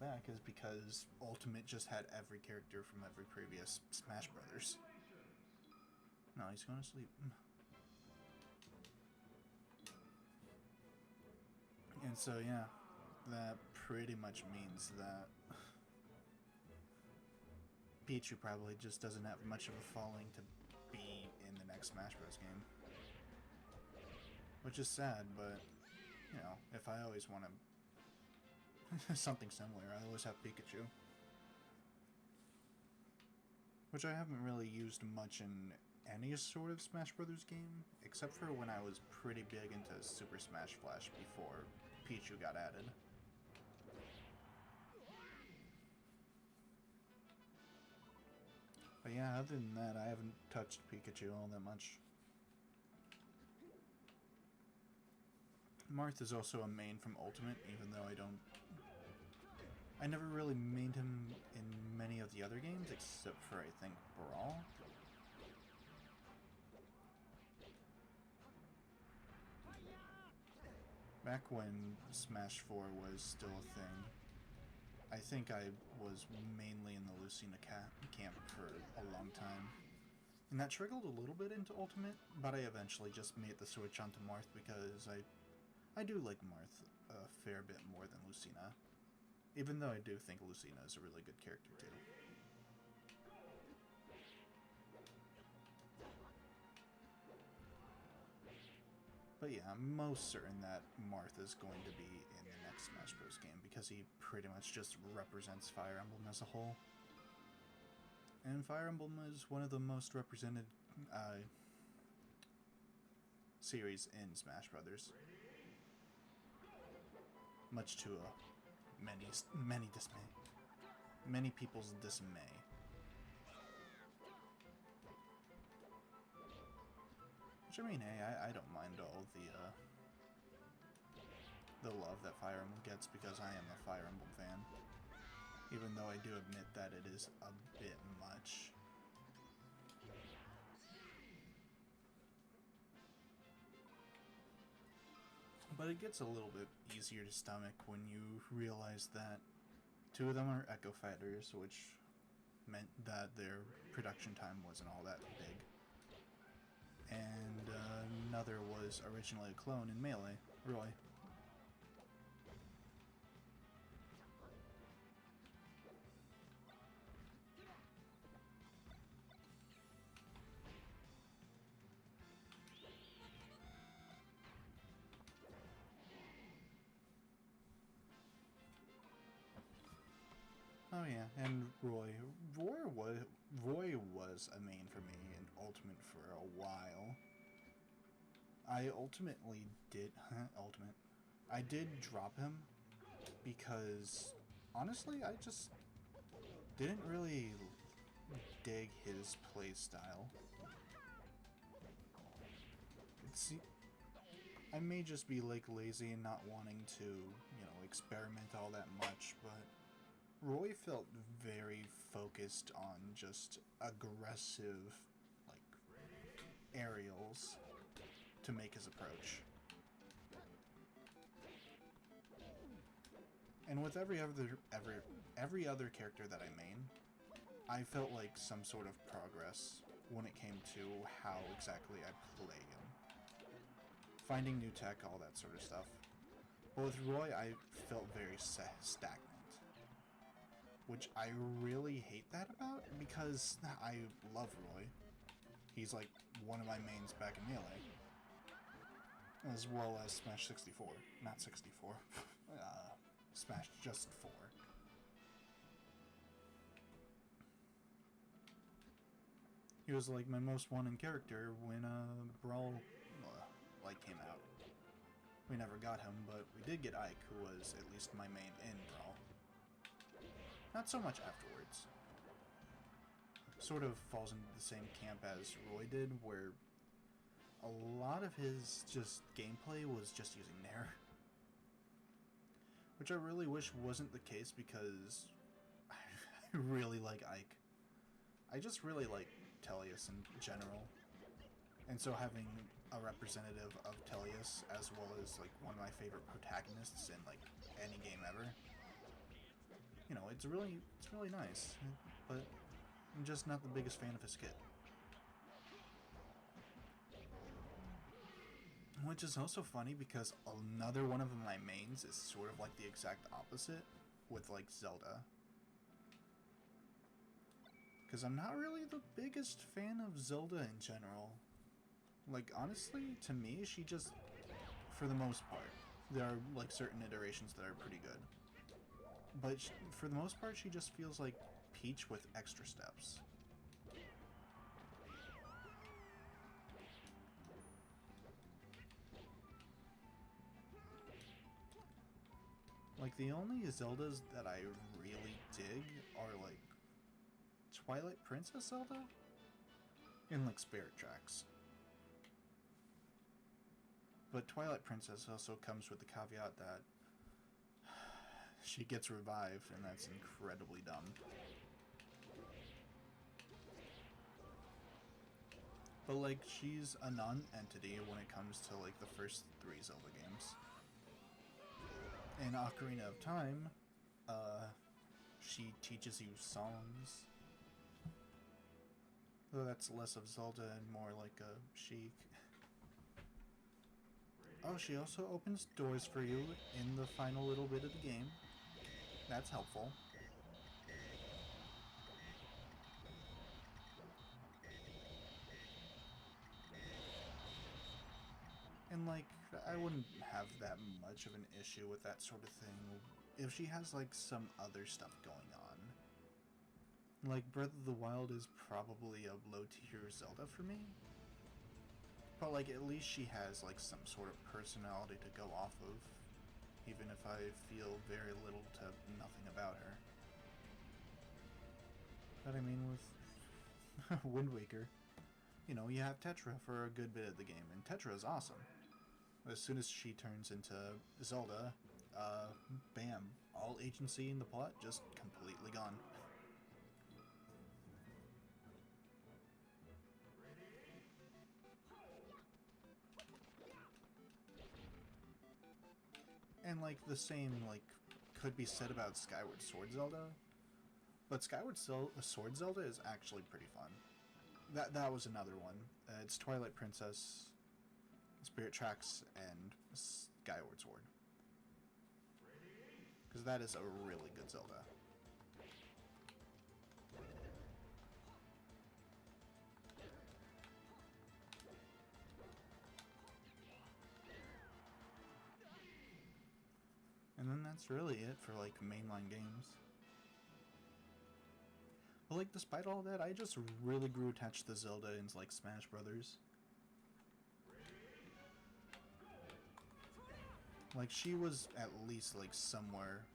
back is because Ultimate just had every character from every previous Smash Brothers. No, he's going to sleep. And so, yeah, that pretty much means that Pichu probably just doesn't have much of a following to be in the next Smash Bros. Game. Which is sad, but, you know, if I always want to... something similar, I always have Pikachu. Which I haven't really used much in any sort of Smash Brothers game, except for when I was pretty big into Super Smash Flash before Pichu got added. But yeah, other than that, I haven't touched Pikachu all that much. Marth is also a main from Ultimate, even though I never really mained him in many of the other games, except for, I think, Brawl. Back when Smash 4 was still a thing, I think I was mainly in the Lucina camp for a long time. And that trickled a little bit into Ultimate, but I eventually just made the switch onto Marth because I do like Marth a fair bit more than Lucina. Even though I do think Lucina is a really good character too. But yeah, I'm most certain that Marth is going to be in the next Smash Bros. Game because he pretty much just represents Fire Emblem as a whole. And Fire Emblem is one of the most represented series in Smash Brothers. Much to many dismay. Many people's dismay. Which, I mean, hey, I don't mind all the love that Fire Emblem gets because I am a Fire Emblem fan. Even though I do admit that it is a bit much. But it gets a little bit easier to stomach when you realize that 2 of them are Echo Fighters, which meant that their production time wasn't all that big. And another was originally a clone in Melee, Roy. Oh yeah, and Roy. Roy was a main for me in Ultimate for a while. I ultimately did I did drop him because honestly, I just didn't really dig his playstyle. I may just be like lazy and not wanting to, experiment all that much, but Roy felt very focused on just aggressive, like, aerials to make his approach. And with every other character that I main, I felt like some sort of progress when it came to how exactly I play him. Finding new tech, all that sort of stuff. But with Roy, I felt very stagnant. Which I really hate that about, because I love Roy. He's like one of my mains back in Melee. As well as Smash 64. Not 64. Smash just 4. He was like my most wanted character when Brawl came out. We never got him, but we did get Ike, who was at least my main in Brawl. Not so much afterwards. Sort of falls into the same camp as Roy did, where a lot of his just gameplay was just using Nair. Which I really wish wasn't the case because I really like Ike. I just really like Tellius in general. And so having a representative of Tellius as well as like one of my favorite protagonists in like any game ever, it's really nice. But I'm just not the biggest fan of his kit. Which is also funny because another one of my mains is sort of like the exact opposite with like Zelda. Because I'm not really the biggest fan of Zelda in general. Like, honestly, to me, she just, for the most part, there are like certain iterations that are pretty good. But for the most part, she just feels like Peach with extra steps. Like, the only Zeldas that I really dig are, like, Twilight Princess Zelda and, like, Spirit Tracks. But Twilight Princess also comes with the caveat that she gets revived, and that's incredibly dumb. But, like, she's a non-entity when it comes to, like, the first 3 Zelda games. In Ocarina of Time, she teaches you songs. Though that's less of Zelda and more like a Sheik. Oh, she also opens doors for you in the final little bit of the game. That's helpful. And, like, I wouldn't have that much of an issue with that sort of thing if she has, like, some other stuff going on. Like, Breath of the Wild is probably a low-tier Zelda for me. But, like, at least she has, like, some sort of personality to go off of, even if I feel very little to nothing about her. But, I mean, with Wind Waker, you know, you have Tetra for a good bit of the game, and Tetra is awesome. As soon as she turns into Zelda, bam, all agency in the plot just completely gone. And, like, the same, like, could be said about Skyward Sword Zelda, but Skyward Sword Zelda is actually pretty fun. That was another one. It's Twilight Princess, Spirit Tracks, and Skyward Sword. Because that is a really good Zelda. And then that's really it for, like, mainline games. But, like, despite all that, I just really grew attached to Zelda in, like, Smash Brothers. Like, she was at least, like, somewhere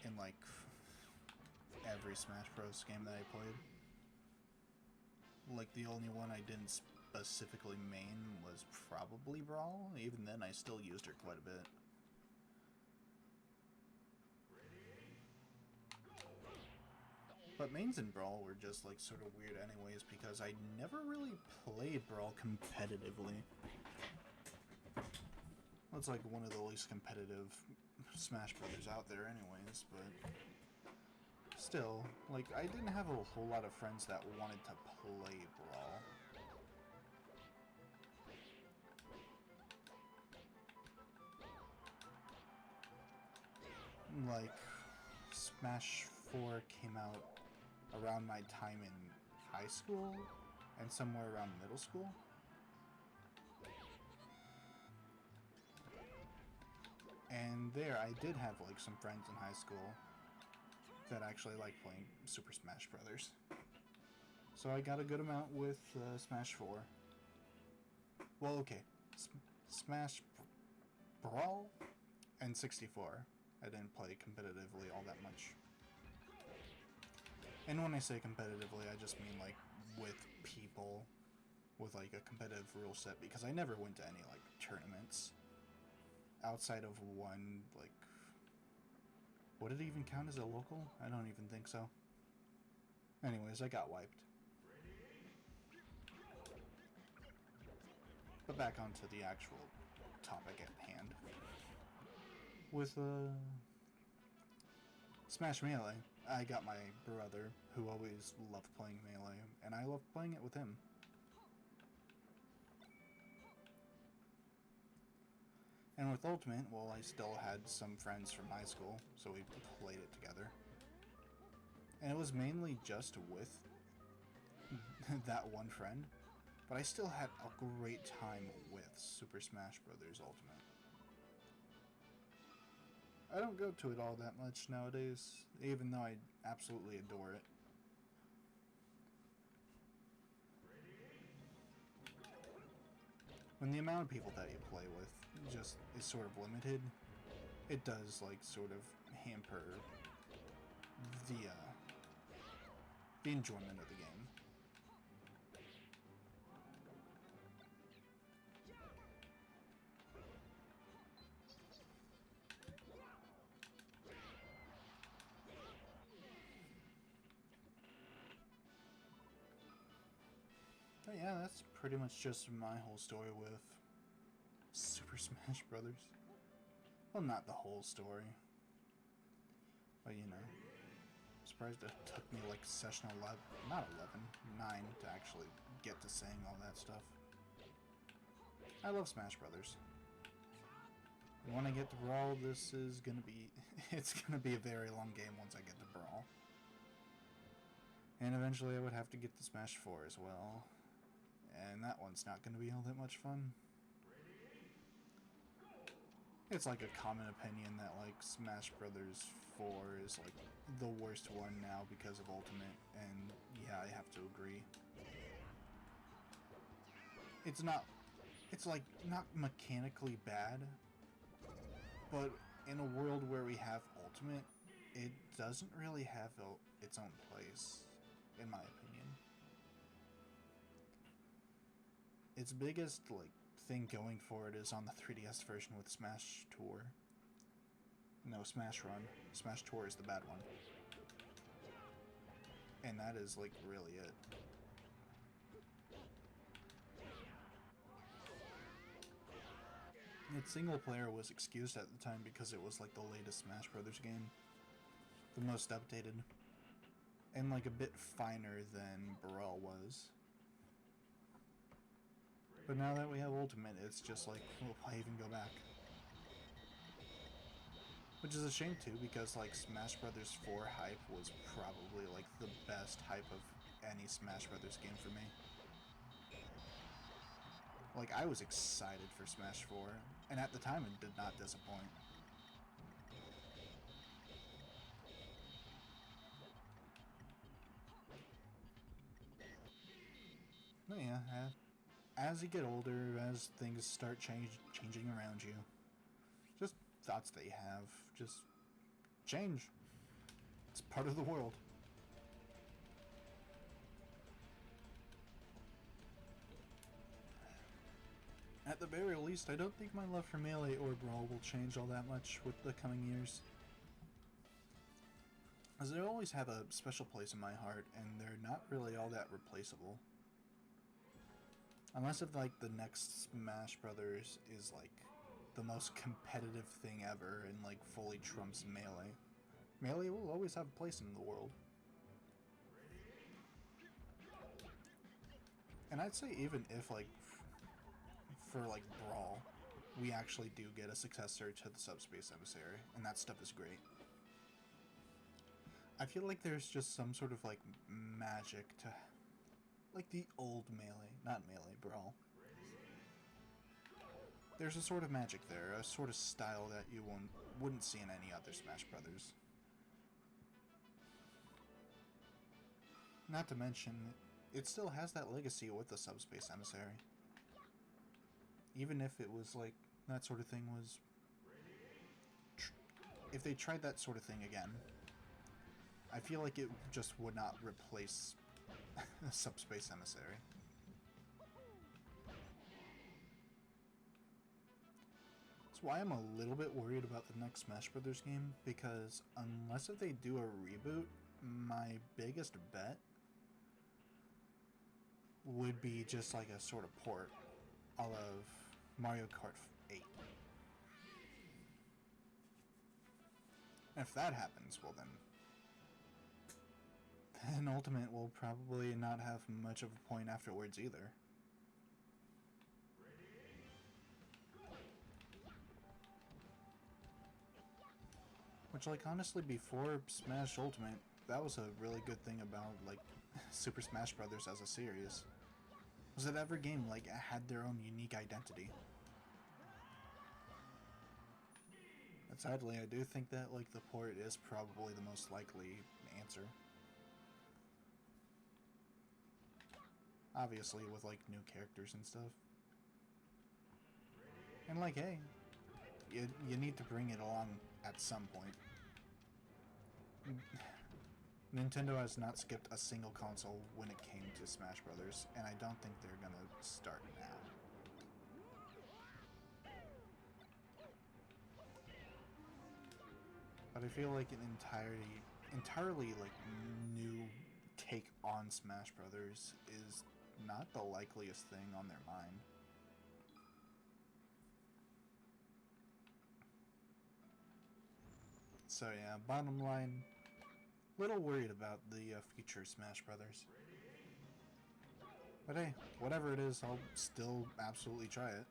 in, like, every Smash Bros. Game that I played. Like, the only one I didn't specifically main was probably Brawl. Even then, I still used her quite a bit. But mains in Brawl were just, like, sort of weird anyways, because I never really played Brawl competitively. Well, it's, like, one of the least competitive Smash Brothers out there anyways, but still, like, I didn't have a whole lot of friends that wanted to play Brawl. Like, Smash 4 came out around my time in high school and somewhere around middle school. And there I did have, like, some friends in high school that actually liked playing Super Smash Brothers. So I got a good amount with Smash 4. Well, okay. Smash Brawl and 64. I didn't play competitively all that much. And when I say competitively, I just mean, like, with people with, like, a competitive rule set, because I never went to any, like, tournaments outside of one, like, would it even count as a local? I don't even think so. Anyways, I got wiped. But back onto the actual topic at hand. With Smash Melee, I got my brother, who always loved playing Melee, and I loved playing it with him. And with Ultimate, well, I still had some friends from high school, so we played it together. And it was mainly just with that one friend, but I still had a great time with Super Smash Bros. Ultimate. I don't go to it all that much nowadays, even though I absolutely adore it. When the amount of people that you play with just is sort of limited, it does, like, sort of hamper the enjoyment of the game. But yeah, that's pretty much just my whole story with Super Smash Brothers. Well, not the whole story. But you know, I'm surprised it took me like session 11, not 11, 9 to actually get to saying all that stuff. I love Smash Brothers. And when I get to Brawl, this is gonna be, it's gonna be a very long game once I get to Brawl. And eventually I would have to get to Smash 4 as well. And that one's not gonna be all that much fun. It's like a common opinion that like Smash Brothers 4 is like the worst one now because of Ultimate, and yeah, I have to agree. It's like not mechanically bad, but in a world where we have Ultimate, it doesn't really have its own place, in my opinion. Its biggest like thing going for it is on the 3DS version with Smash Tour. No, Smash Run. Smash Tour is the bad one. And that is like really it. Its single player was excused at the time because it was like the latest Smash Brothers game. The most updated. And like a bit finer than Brawl was. But now that we have Ultimate, it's just like, why even go back? Which is a shame too, because like Smash Brothers 4 hype was probably like the best hype of any Smash Brothers game for me. Like, I was excited for Smash 4, and at the time it did not disappoint. But yeah, as you get older, as things start changing around you, just thoughts that you have, just change. It's part of the world. At the very least, I don't think my love for Melee or Brawl will change all that much with the coming years. As they always have a special place in my heart, and they're not really all that replaceable. Unless if like the next Smash Brothers is like the most competitive thing ever and like fully trumps Melee. Melee will always have a place in the world. And I'd say even if like for like Brawl, we actually do get a successor to the Subspace Emissary, and that stuff is great. I feel like there's just some sort of like magic to like the old Melee, not Melee, Brawl. There's a sort of magic there, a sort of style that you wouldn't see in any other Smash Brothers. Not to mention, it still has that legacy with the Subspace Emissary. Even if it was like, that sort of thing was... if they tried that sort of thing again, I feel like it just would not replace Subspace Emissary. That's why I'm a little bit worried about the next Smash Brothers game, because unless if they do a reboot, my biggest bet would be just like a sort of port of Mario Kart 8. And if that happens, well then Ultimate will probably not have much of a point afterwards either. Which, like, honestly, before Smash Ultimate, that was a really good thing about, like, Super Smash Brothers as a series. Was that every game, like, had their own unique identity. But sadly, I do think that, like, the port is probably the most likely answer. Obviously, with, like, new characters and stuff. And, like, hey, you need to bring it along at some point. Nintendo has not skipped a single console when it came to Smash Brothers, and I don't think they're gonna start now. But I feel like an entirely like new take on Smash Brothers is not the likeliest thing on their mind. So yeah, bottom line, little worried about the future Smash Brothers. But hey, whatever it is, I'll still absolutely try it.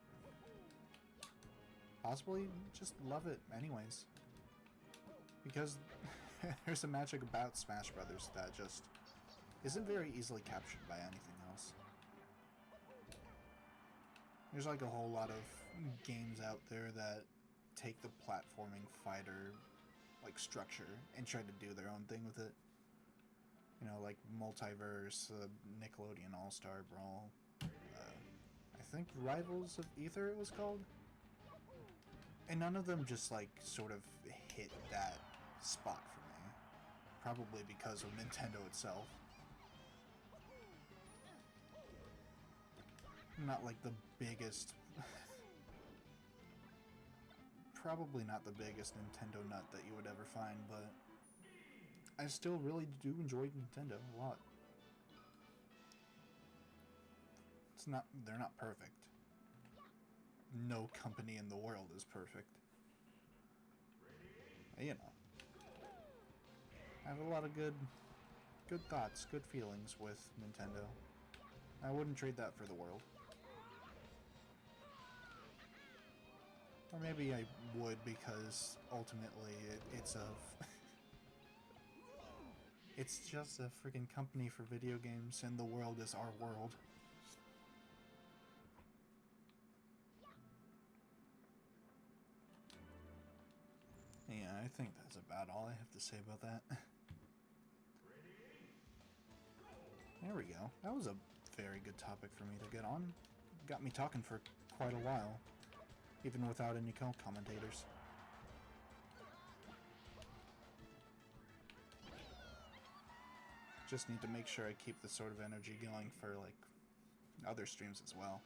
Possibly just love it anyways. Because there's a magic about Smash Brothers that just isn't very easily captured by anything else. There's like a whole lot of games out there that take the platforming fighter like structure and try to do their own thing with it. You know, like Multiverse, Nickelodeon All-Star Brawl. I think Rivals of Aether it was called. And none of them just like sort of hit that spot for me. Probably because of Nintendo itself. Not like the biggest... probably not the biggest Nintendo nut that you would ever find, but I still really do enjoy Nintendo a lot. It's not... they're not perfect. No company in the world is perfect. You know. I have a lot of good thoughts, good feelings with Nintendo. I wouldn't trade that for the world. Or maybe I would because ultimately it's a... it's just a freaking company for video games and the world is our world. Yeah, I think that's about all I have to say about that. There we go. That was a very good topic for me to get on. Got me talking for quite a while, even without any co-commentators. Just need to make sure I keep this sort of energy going for, like, other streams as well.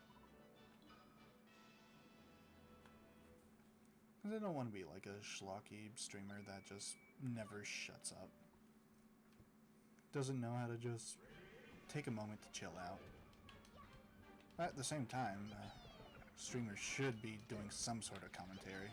Because I don't want to be like a schlocky streamer that just never shuts up. Doesn't know how to just take a moment to chill out. At the same time, streamers should be doing some sort of commentary.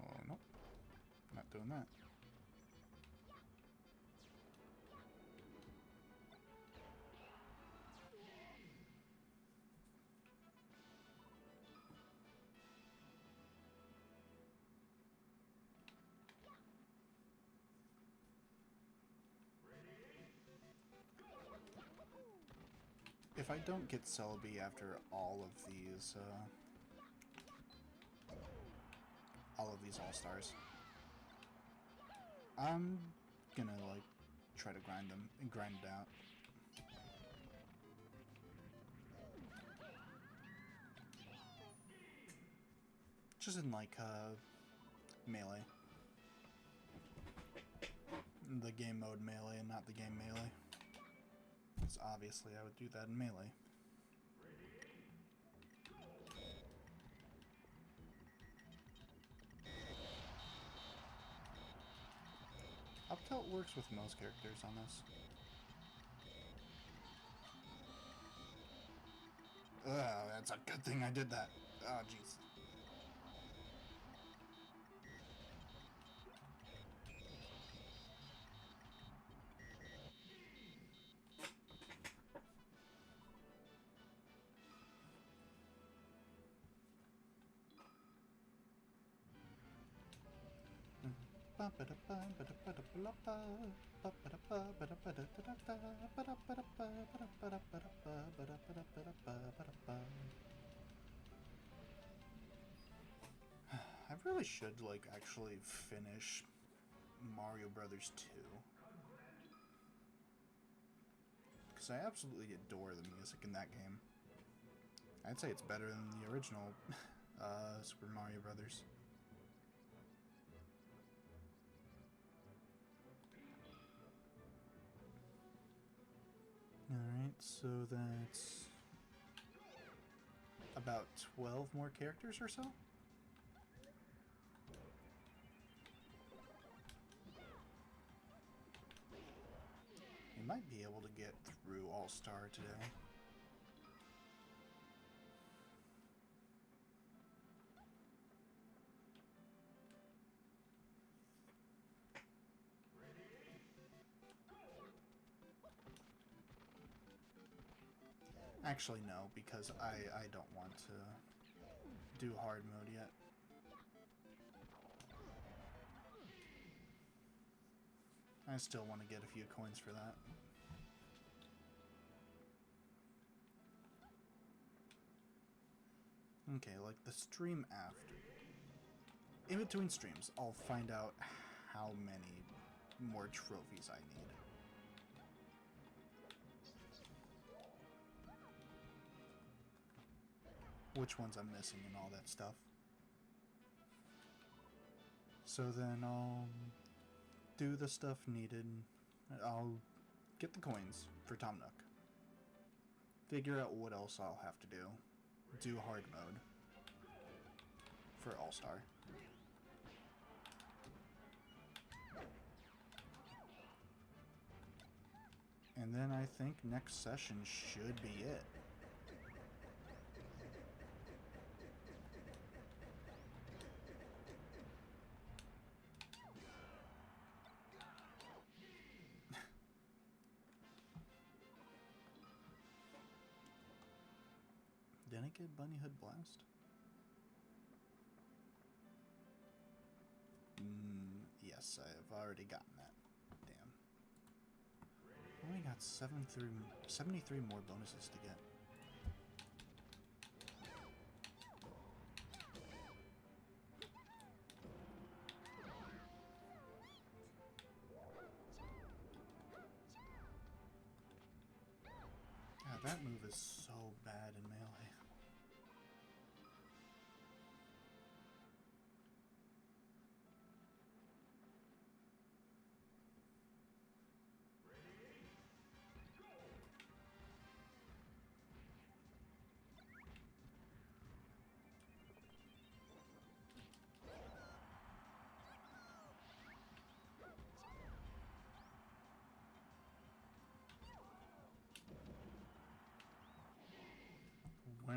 Oh, nope. Not doing that. If I don't get Celebi after all of these All-Stars, I'm gonna like try to grind them and grind it out. Just in like Melee. The game mode Melee and not the game Melee. Because obviously I would do that in Melee. Up tilt works with most characters on this. That's a good thing I did that. Oh, jeez. I really should, like, actually finish Mario Brothers 2. Because I absolutely adore the music in that game. I'd say it's better than the original Super Mario Brothers. Alright, so that's about 12 more characters or so? We might be able to get through All-Star today. Actually, no, because I don't want to do hard mode yet. I still want to get a few coins for that. Okay, like the stream after. In between streams, I'll find out how many more trophies I need. Which ones I'm missing and all that stuff. So then I'll do the stuff needed. I'll get the coins for Tom Nook. Figure out what else I'll have to do. Do hard mode for All-Star. And then I think next session should be it. Did I get Bunny Hood Blast? Yes, I've already gotten that. Damn. Only got 73 more bonuses to get. God, that move is so bad in Melee. Wow.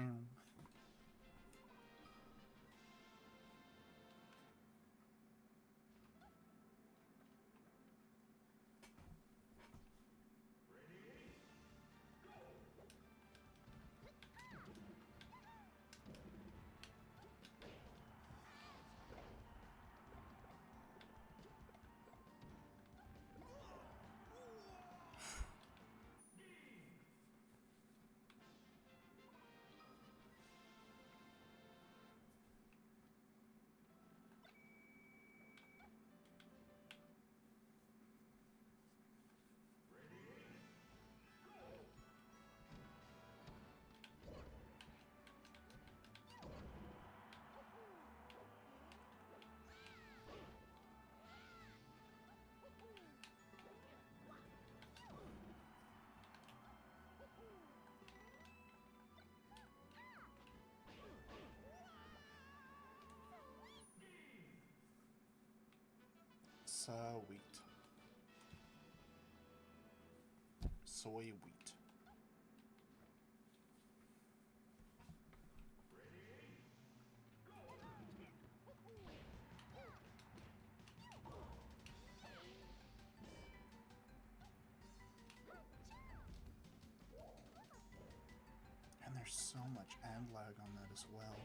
Sweet. Soy wheat. And there's so much ad lag on that as well.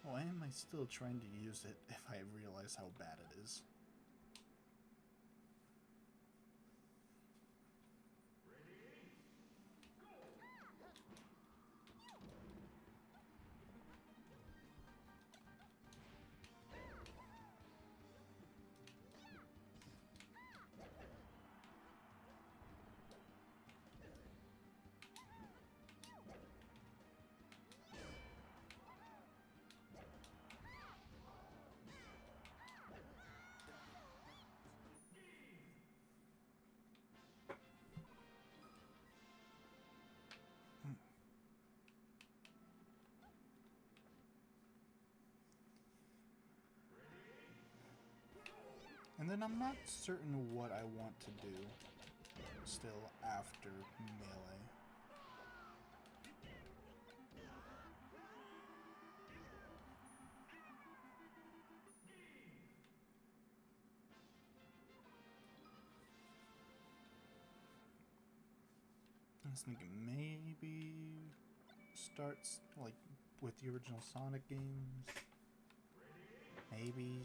Why am I still trying to use it if I realize how bad it is? And then I'm not certain what I want to do still after Melee. I was thinking maybe starts like with the original Sonic games. Maybe,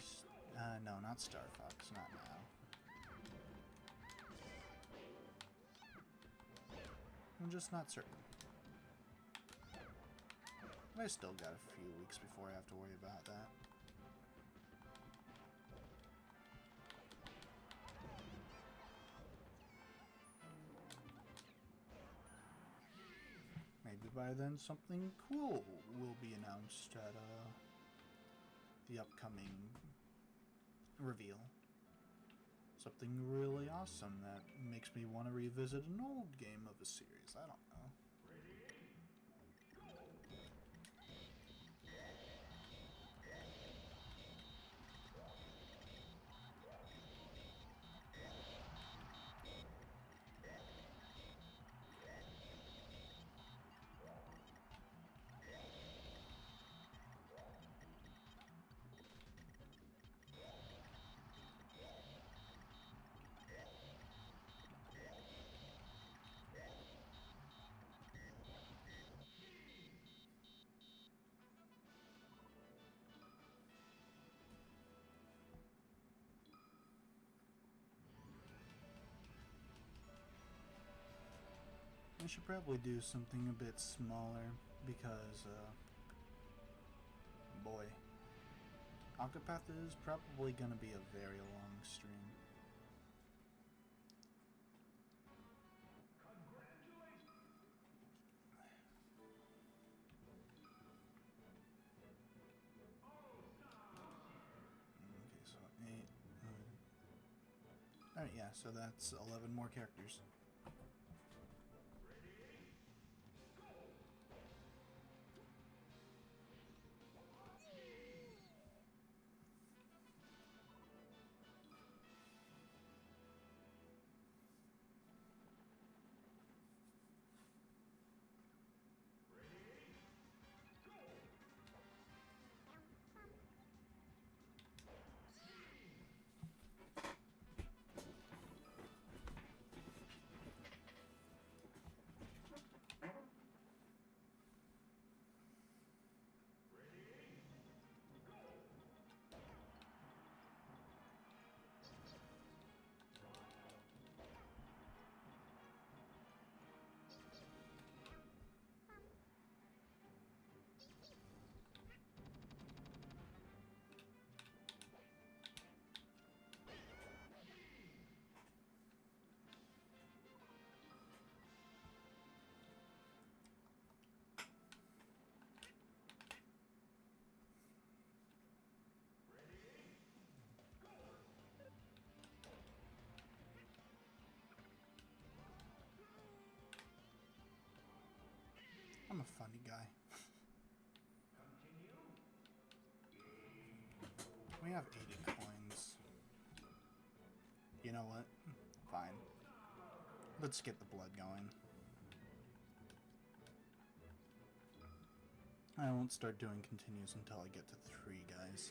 no, not Star Fox, not now. I'm just not certain. I still got a few weeks before I have to worry about that. Maybe by then something cool will be announced at the upcoming reveal. Something really awesome that makes me want to revisit an old game of a series. I don't know. I should probably do something a bit smaller because, boy, Octopath is probably going to be a very long stream. Okay, so 8. Alright, yeah, so that's 11 more characters. I'm a funny guy. We have 80 coins. You know what? Fine. Let's get the blood going. I won't start doing continues until I get to 3 guys.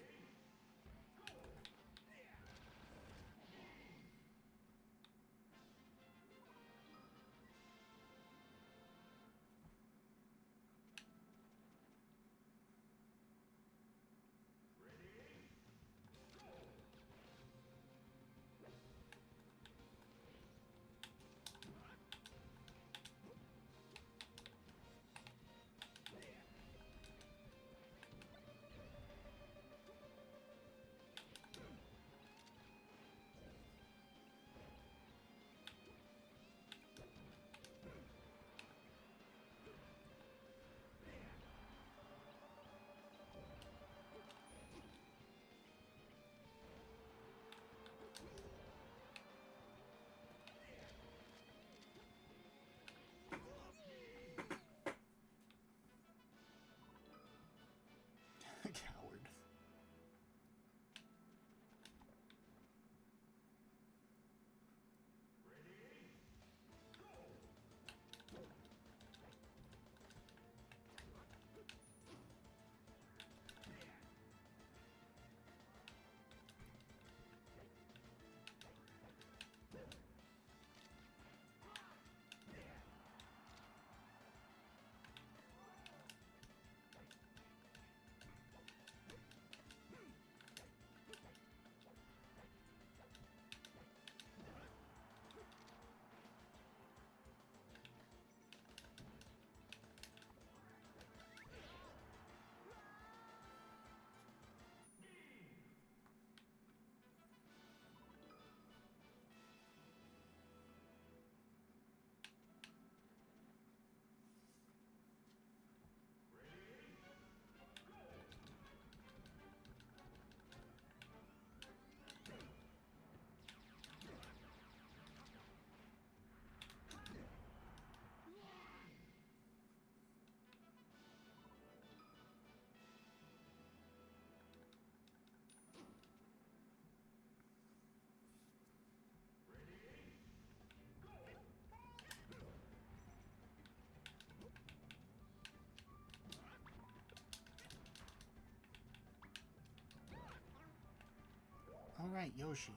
Right, Yoshi.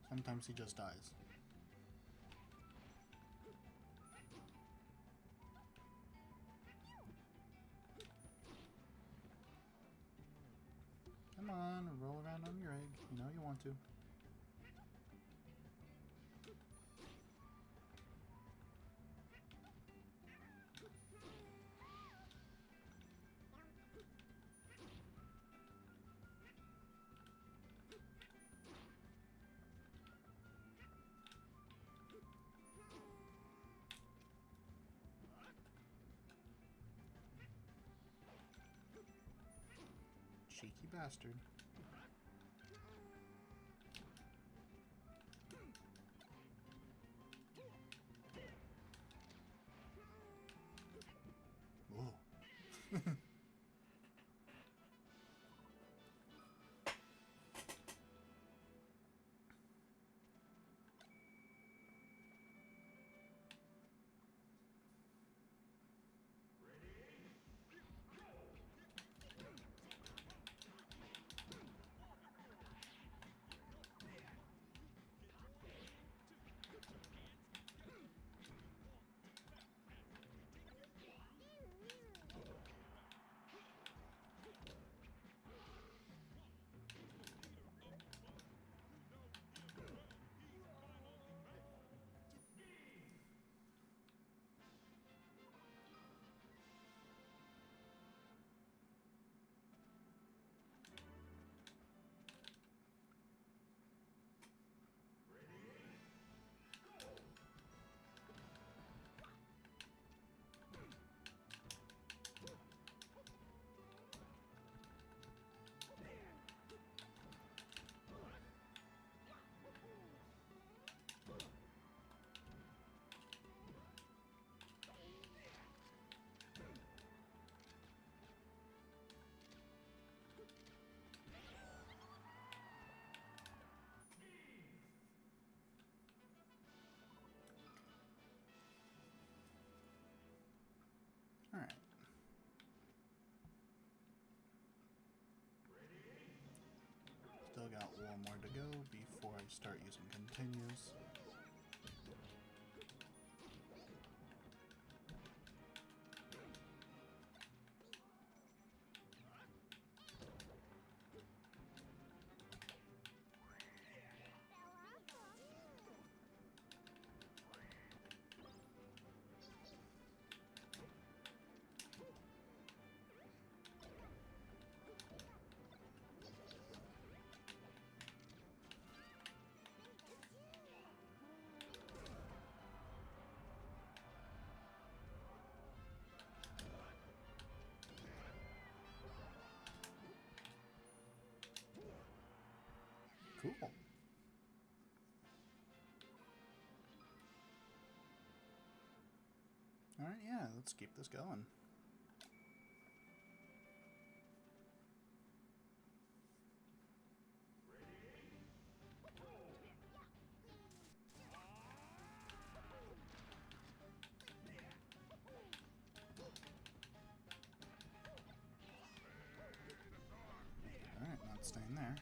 Sometimes he just dies. Come on, roll around on your egg. You know you want to. Cheeky bastard. Whoa. Alright. Still got one more to go before I start using continues. Cool. Alright, yeah, let's keep this going. Alright, not staying there.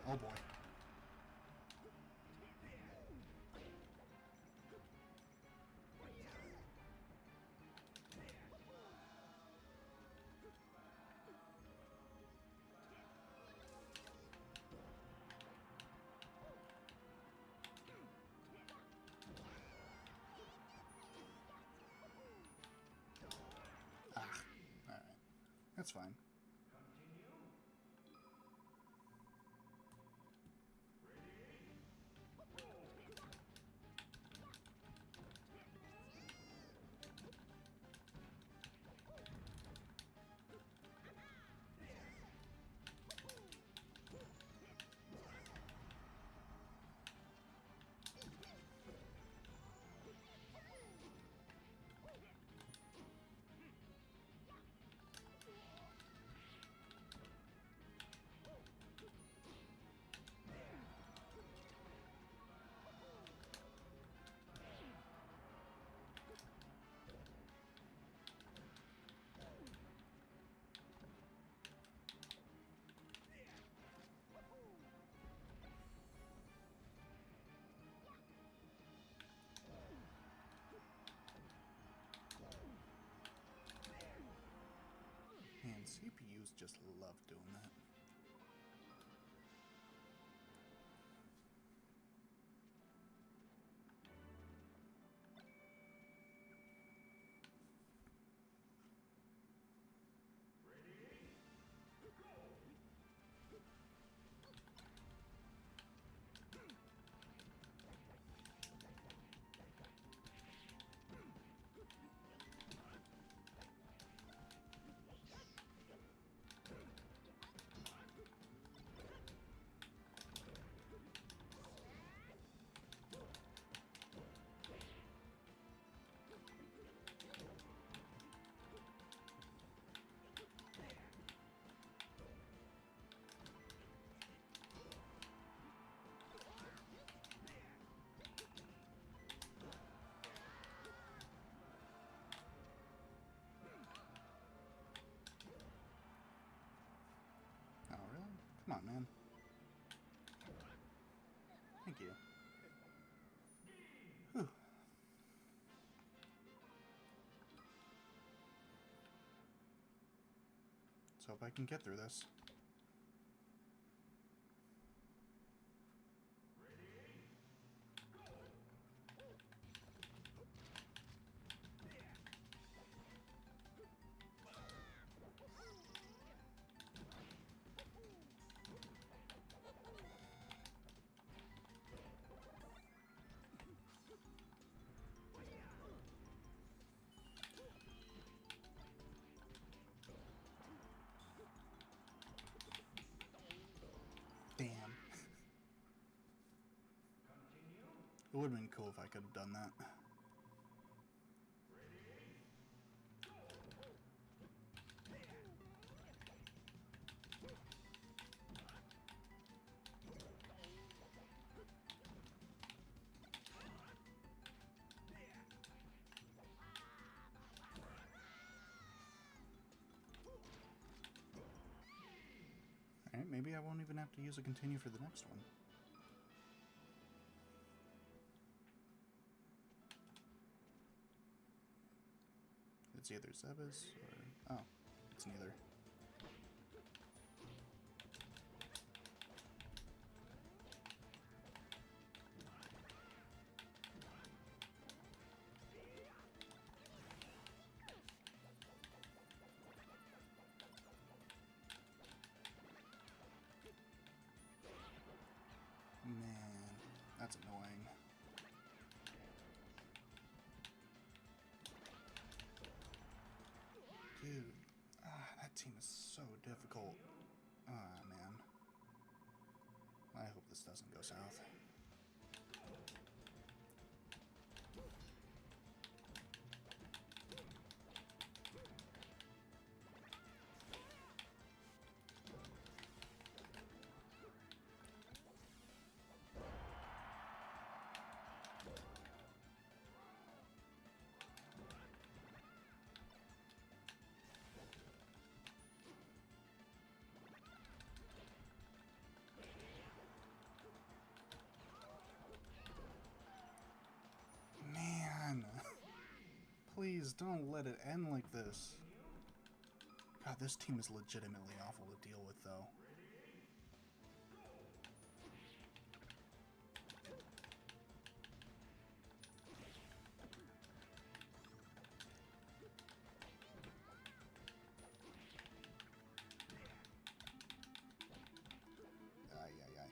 Oh boy. Ah, alright. That's fine. CPUs just love doing that. Oh, really? Come on, man. Thank you. Whew. Let's hope I can get through this. Damn. It would have been cool if I could have done that. Alright, maybe I won't even have to use a continue for the next one. It's either Zebes or... oh, it's neither. Man, that's annoying. Dude, that team is so difficult. Ah, man. I hope this doesn't go south. Man, please don't let it end like this. God, this team is legitimately awful to deal with, though. Ay, ay, ay.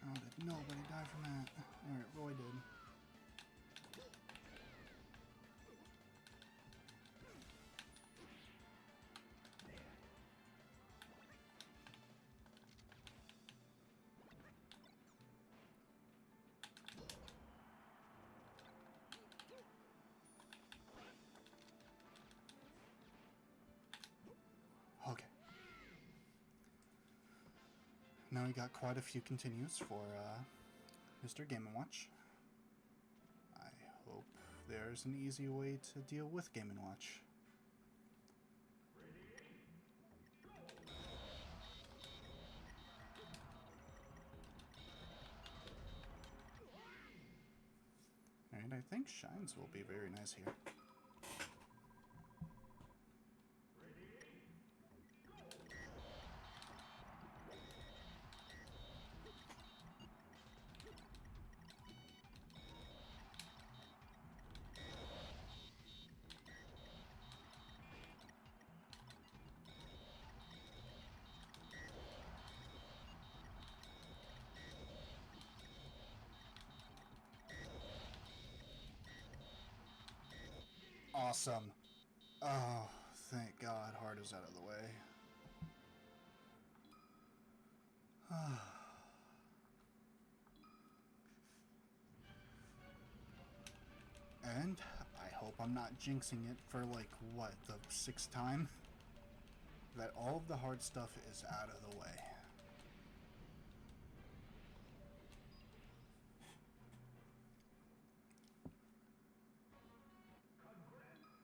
Oh, did nobody die from that? Alright, Roy did. Okay. Now we got quite a few continues for Mr. Game & Watch. I hope there's an easy way to deal with Game & Watch. And I think Shines will be very nice here. Awesome. Oh, thank God, Heart is out of the way. And I hope I'm not jinxing it for like, what, the 6th time? That all of the hard stuff is out of the way.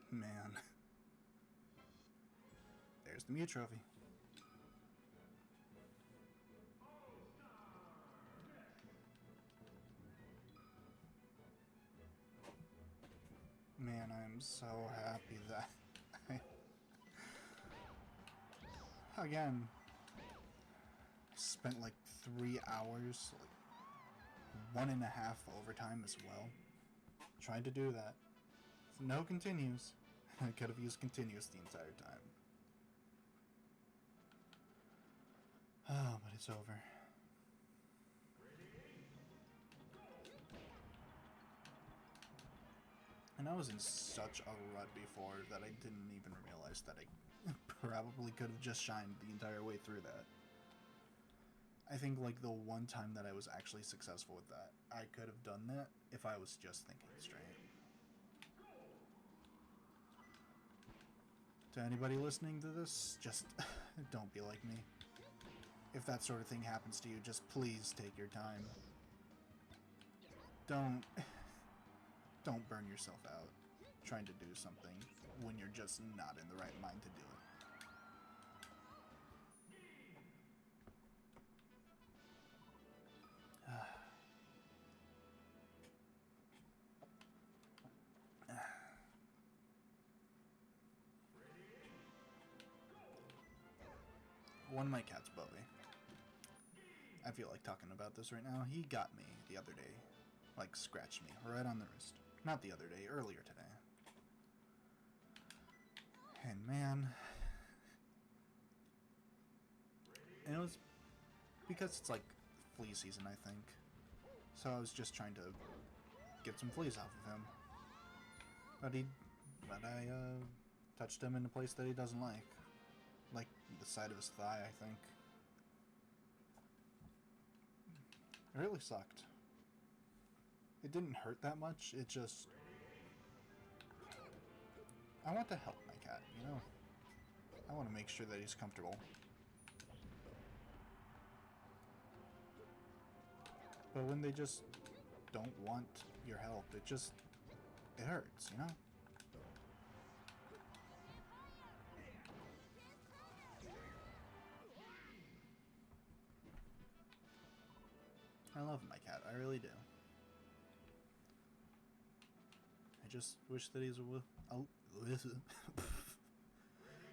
Man. There's the Mew trophy. Man, I'm so happy that I, again, spent like 3 hours, like 1.5 overtime as well, trying to do that. No continues. I could have used continuous the entire time. Oh, but it's over. And I was in such a rut before that I didn't even realize that I probably could have just shined the entire way through that. I think like the one time that I was actually successful with that, I could have done that if I was just thinking straight. To anybody listening to this, just don't be like me. If that sort of thing happens to you, just please take your time. Don't burn yourself out trying to do something when you're just not in the right mind to do it. One of my cats, Bowie. I feel like talking about this right now. He got me the other day. Like, scratched me right on the wrist. Not the other day, earlier today. And man... And it was because it's like flea season, I think. So I was just trying to get some fleas off of him. But I touched him in a place that he doesn't like. Like the side of his thigh, I think. It really sucked. It didn't hurt that much, it just... I want to help my cat, you know? I want to make sure that he's comfortable. But when they just don't want your help, it hurts, you know? I love my cat, I really do. I just wish that he's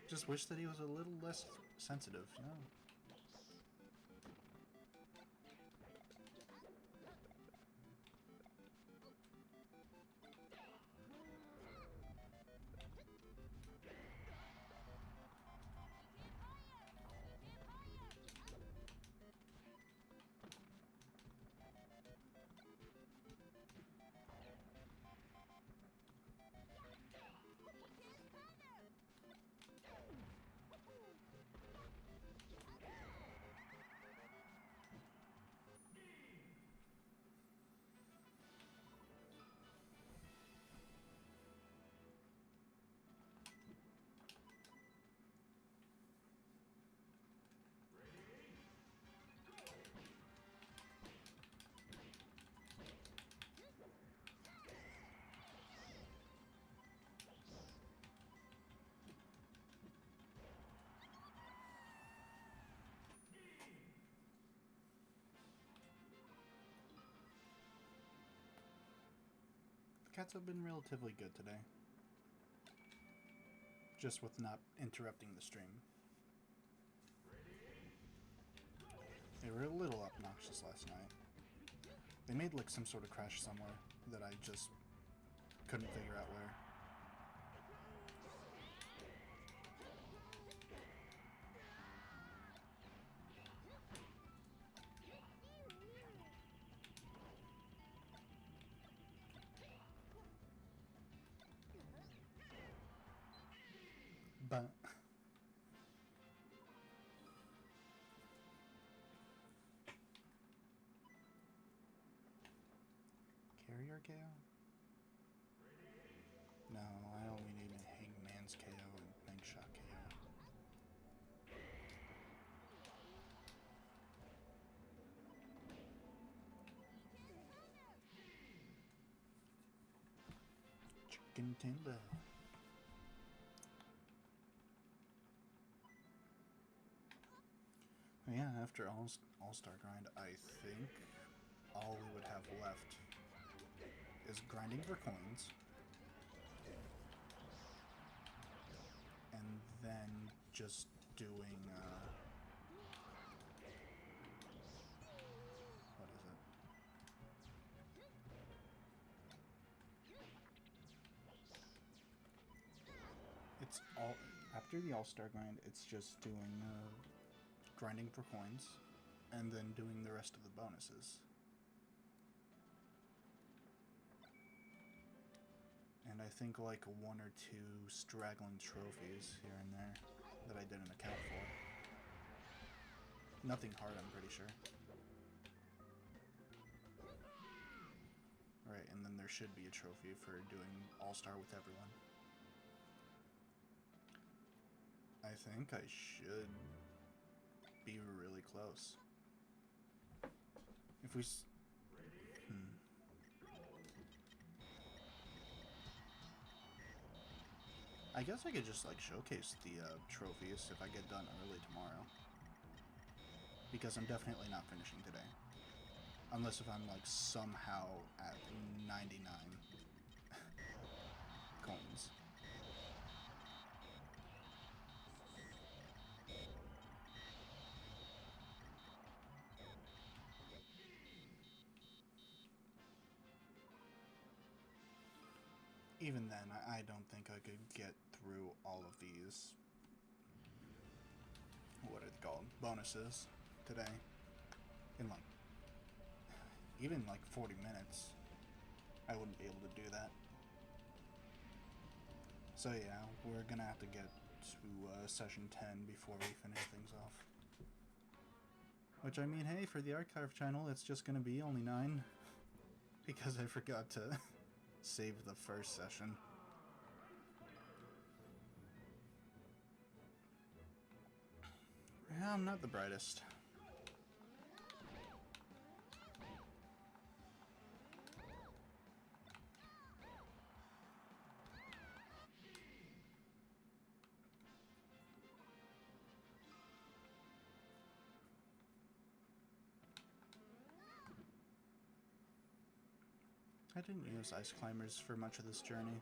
just wish that he was a little less sensitive, you know? Cats have been relatively good today. Just with not interrupting the stream. They were a little obnoxious last night. They made like some sort of crash somewhere that I just couldn't figure out where. But Carrier KO? No, I only need a Hangman's KO and Bank Shot KO. Chicken timber. Yeah, after All-Star Grind, I think all we would have left is grinding for coins, and then just doing, what is it? It's all, after the All-Star Grind, it's just doing, grinding for coins, and then doing the rest of the bonuses. And I think like one or two straggling trophies here and there that I didn't account for. Nothing hard, I'm pretty sure. Right, and then there should be a trophy for doing All-Star with everyone. I think I should be really close. If we... I guess I could just, like, showcase the trophies if I get done early tomorrow. Because I'm definitely not finishing today. Unless if I'm, like, somehow at 99 coins. Even then, I don't think I could get through all of these, what are they called, bonuses today in like, even like 40 minutes. I wouldn't be able to do that. So yeah, we're gonna have to get to session 10 before we finish things off. Which, I mean, hey, for the archive channel, it's just gonna be only 9. Because I forgot to save the first session. Yeah, I'm not the brightest. I didn't use Ice Climbers for much of this journey.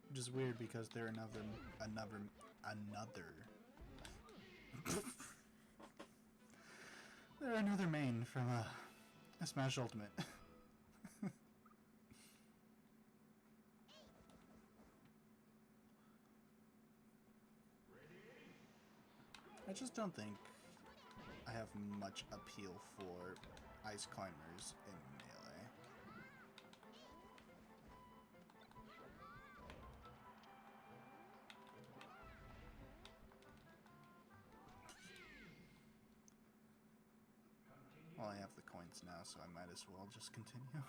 Which is weird because they're another they're another main from a Smash Ultimate. I just don't think I have much appeal for Ice Climbers in Melee. Well, I have the coins now, so I might as well just continue.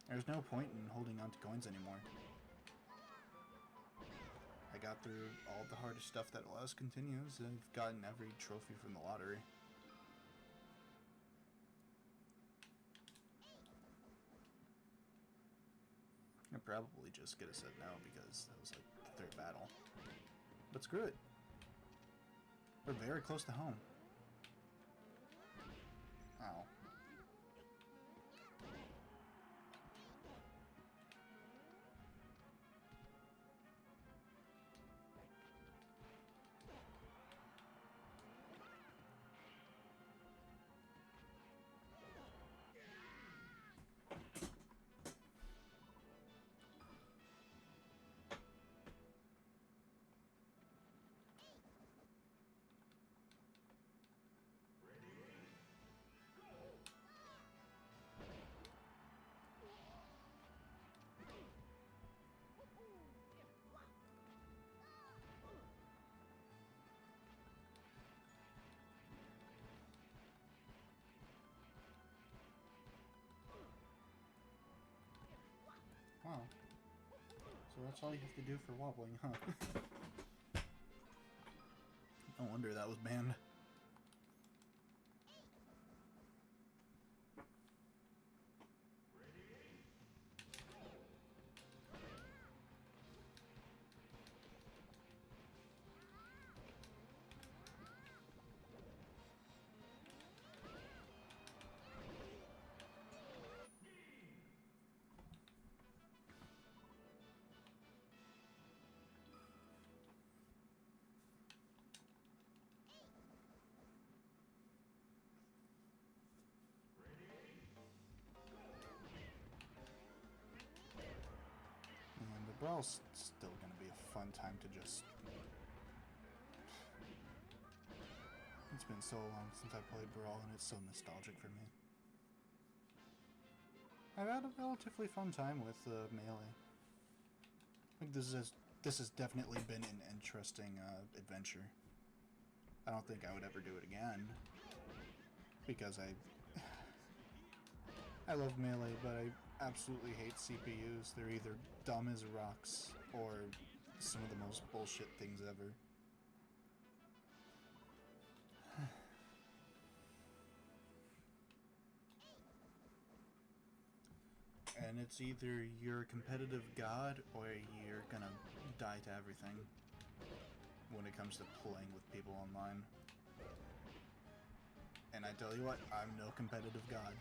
There's no point in holding on to coins anymore. I got through all the hardest stuff that allows continues, and I've gotten every trophy from the lottery. I'd probably just get a set now because that was like the 3rd battle. But screw it. We're very close to home. Ow. Wow. So that's all you have to do for wobbling, huh? No wonder that was banned. And the Brawl's still gonna be a fun time to just... It's been so long since I played Brawl, and it's so nostalgic for me. I've had a relatively fun time with Melee. Like this has definitely been an interesting adventure. I don't think I would ever do it again because I love Melee, but I absolutely hate CPUs. They're either dumb as rocks or some of the most bullshit things ever. And it's either you're a competitive god or you're gonna die to everything when it comes to playing with people online. And I tell you what, I'm no competitive god.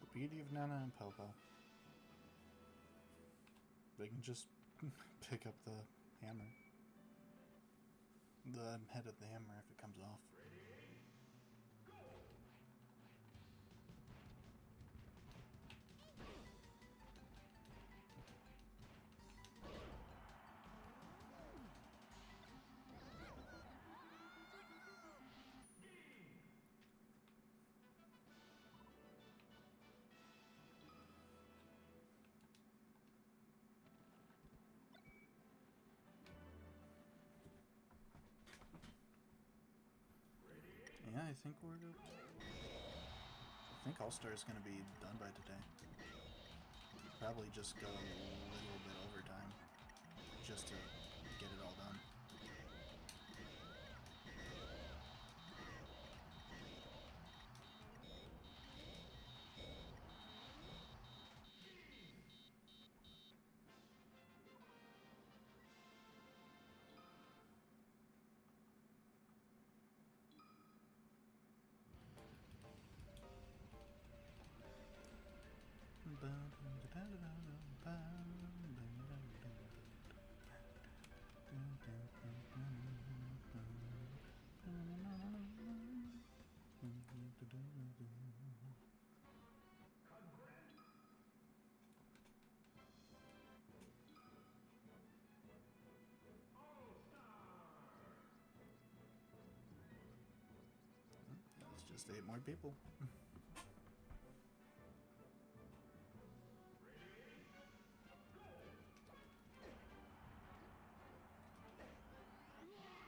The beauty of Nana and Popo. They can just pick up the hammer. The head of the hammer if it comes off. Yeah, I think All-Star is going to be done by today. Probably just go a little bit overtime just to get it all done. It's just 8 more people.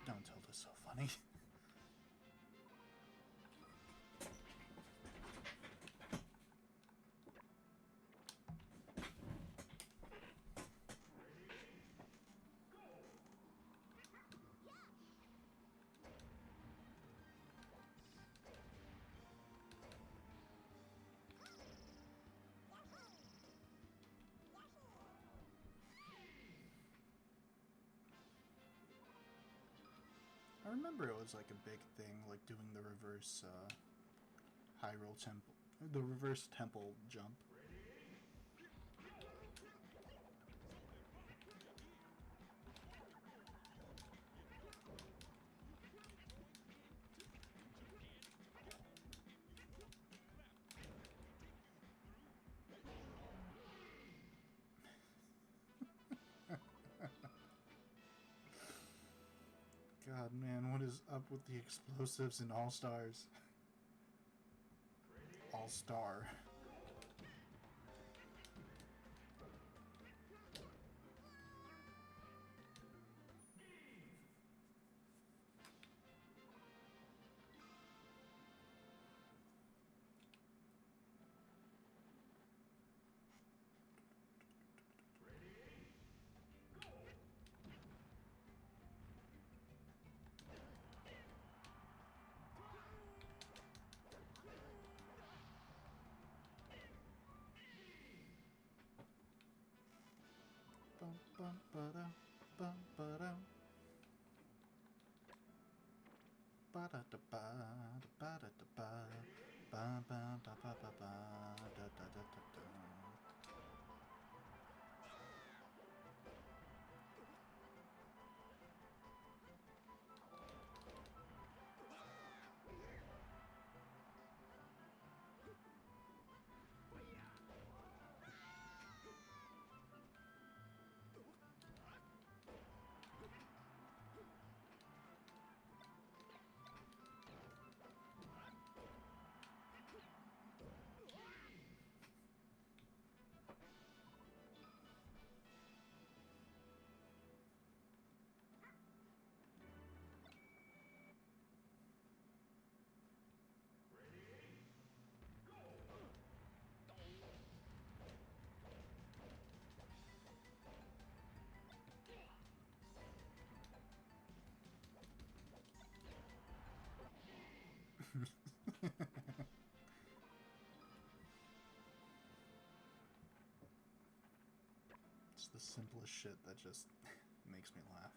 Don't tell this so funny. remember it was like a big thing, like doing the reverse Hyrule Temple, the reverse temple jump. God, man, what is up with the explosives in All Stars? All Star. Bum, bum, ba-da, bum, ba-da. Ba-da-da-ba, ba-da-da-ba, ba-ba-ba-ba-ba-ba, da-da-da-da-da. It's the simplest shit that just makes me laugh.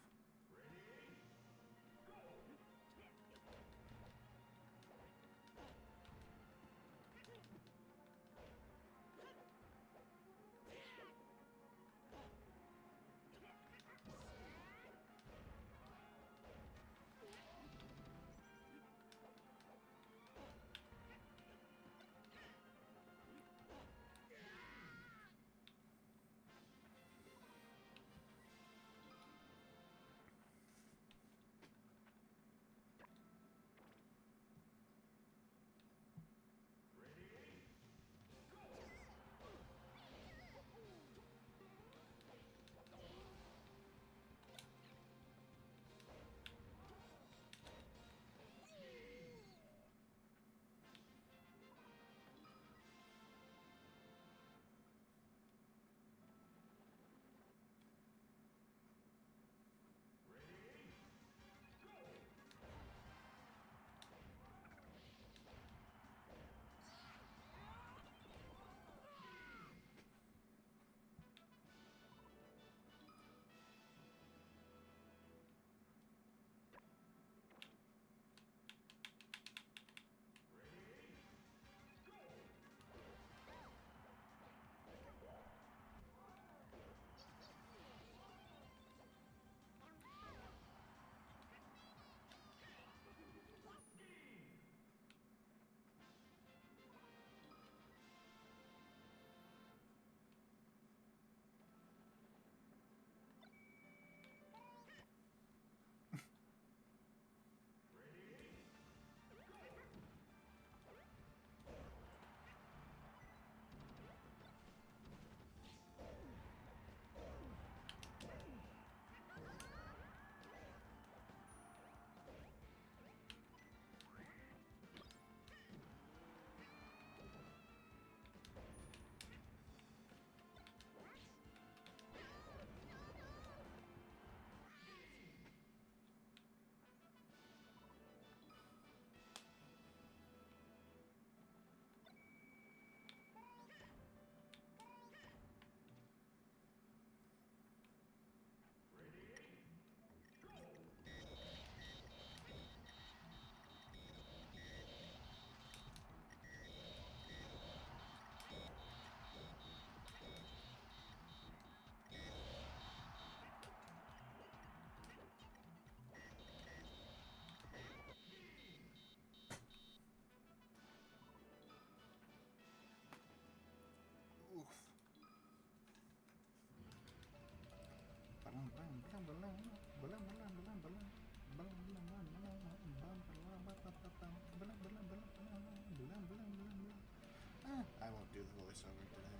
do the voiceover today.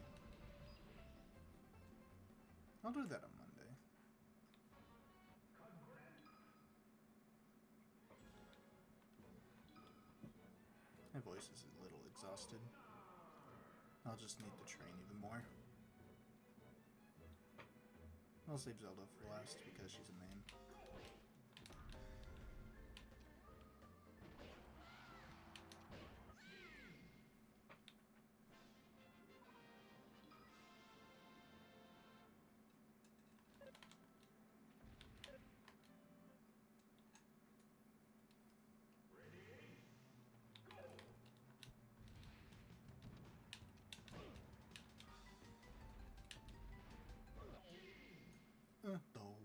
I'll do that on Monday. My voice is a little exhausted. I'll just need to train even more. I'll save Zelda for last because she's a main. Though.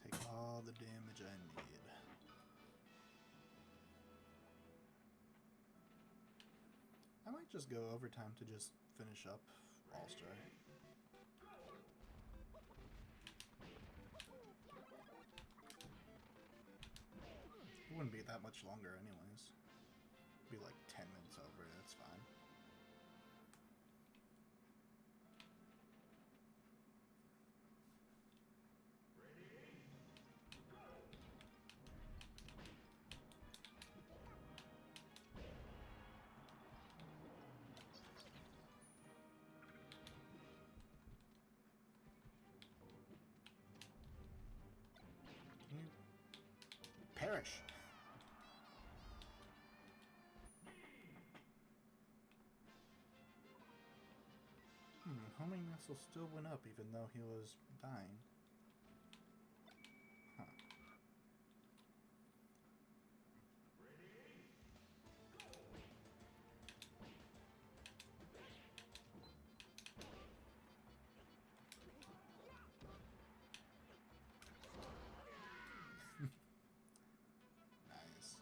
Take all the damage I need. I might just go overtime to just finish up All Strike. It wouldn't be that much longer anyways. It'd be like 10 minutes over, that's fine. Perish. Homing missile still went up even though he was dying. Huh. Nice.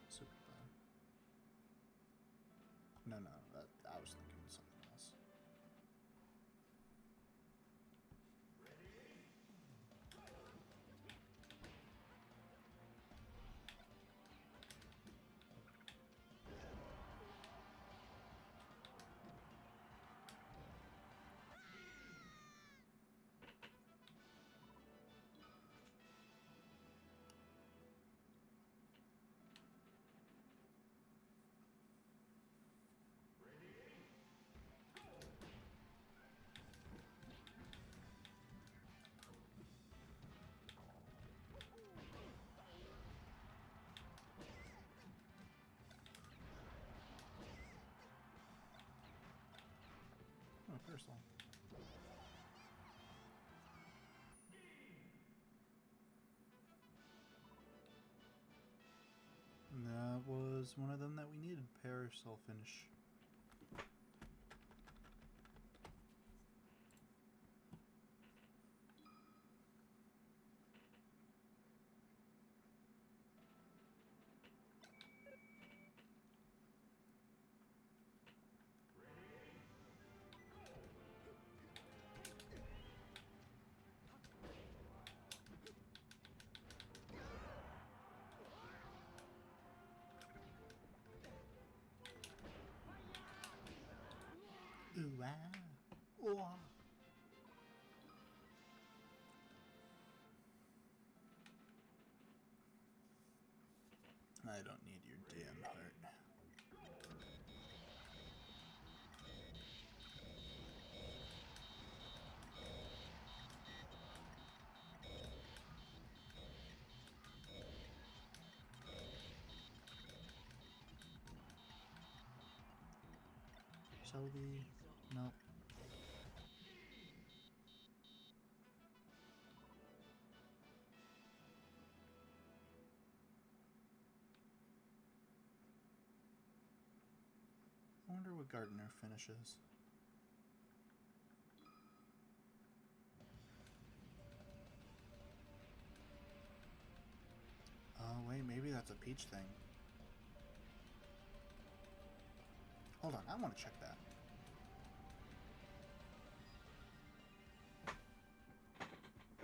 Super fun. No, I was thinking of something else. reversal. And that was one of them that we needed. Parasol finish. Ooh, ah. Ooh, ah. I don't need your damn heart. Shall we? No. I wonder what Gardener finishes. Oh, wait, maybe that's a Peach thing. Hold on, I want to check that.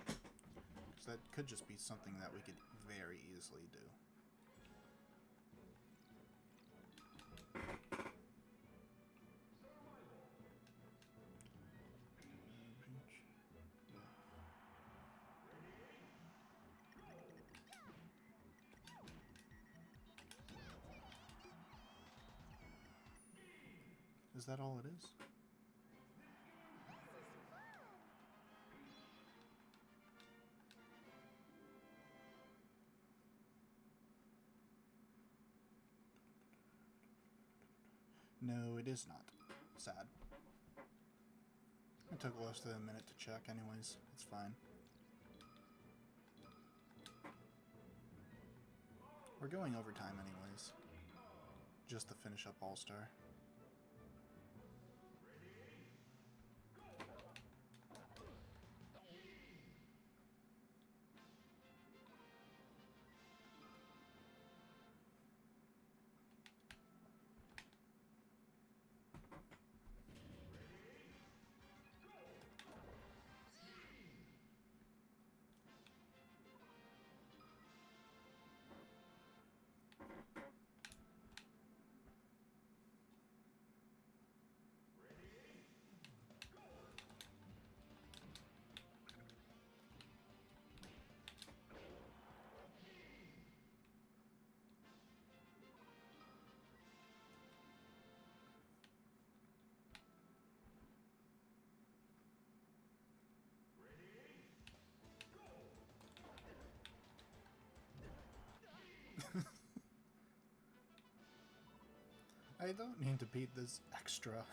Because that could just be something that we could very easily do. Is that all it is? No, it is not. Sad. It took less than a minute to check anyways. It's fine. We're going overtime anyways. Just to finish up All-Star. I don't need to beat this extra.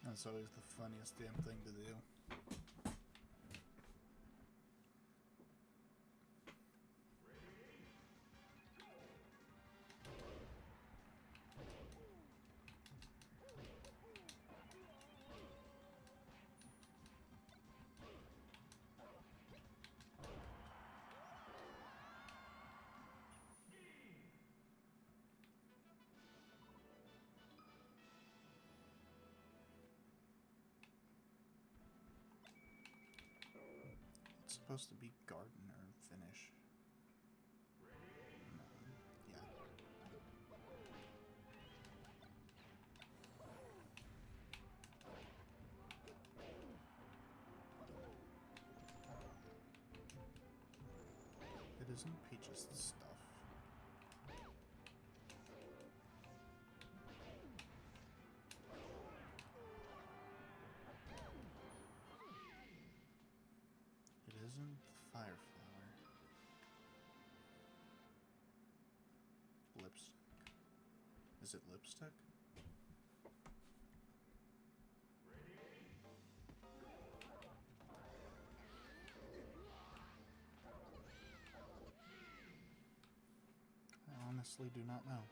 That's always the funniest damn thing to do. It's supposed to be garden or finish. Yeah. It isn't Peach's stuff. It isn't Fire Flower. Lipstick. Is it lipstick? I honestly do not know.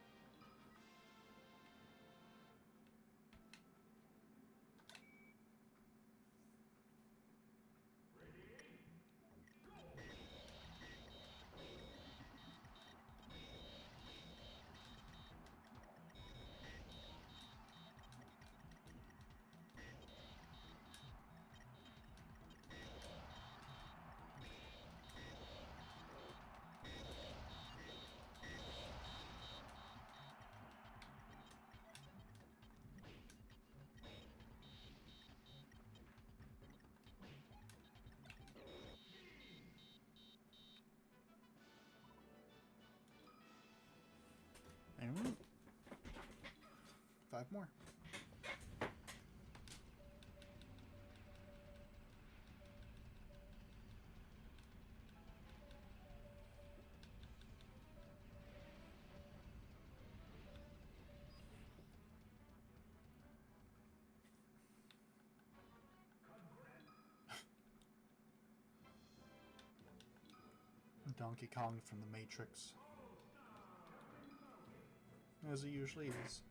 Alright. 5 more. Donkey Kong from the Matrix. As it usually is.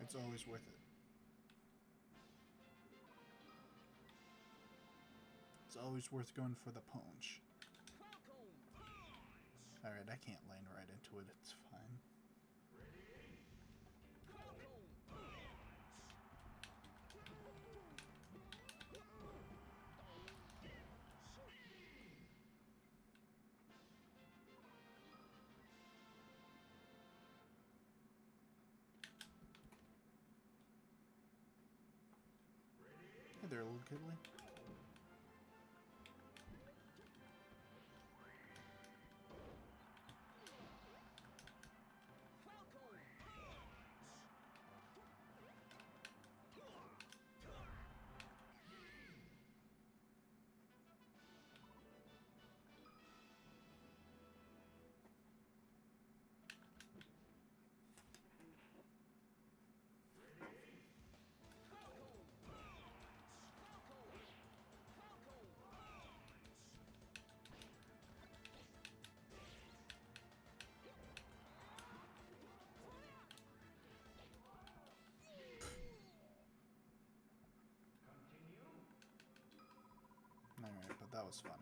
It's always worth it. It's always worth going for the punch. Alright, I can't land right into it, it's fine. Hey there, little Kiddly. Alright, but that was funny.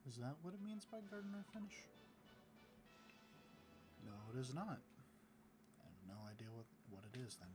Is that what it means by gardener finish? No, it is not. I have no idea what it is then.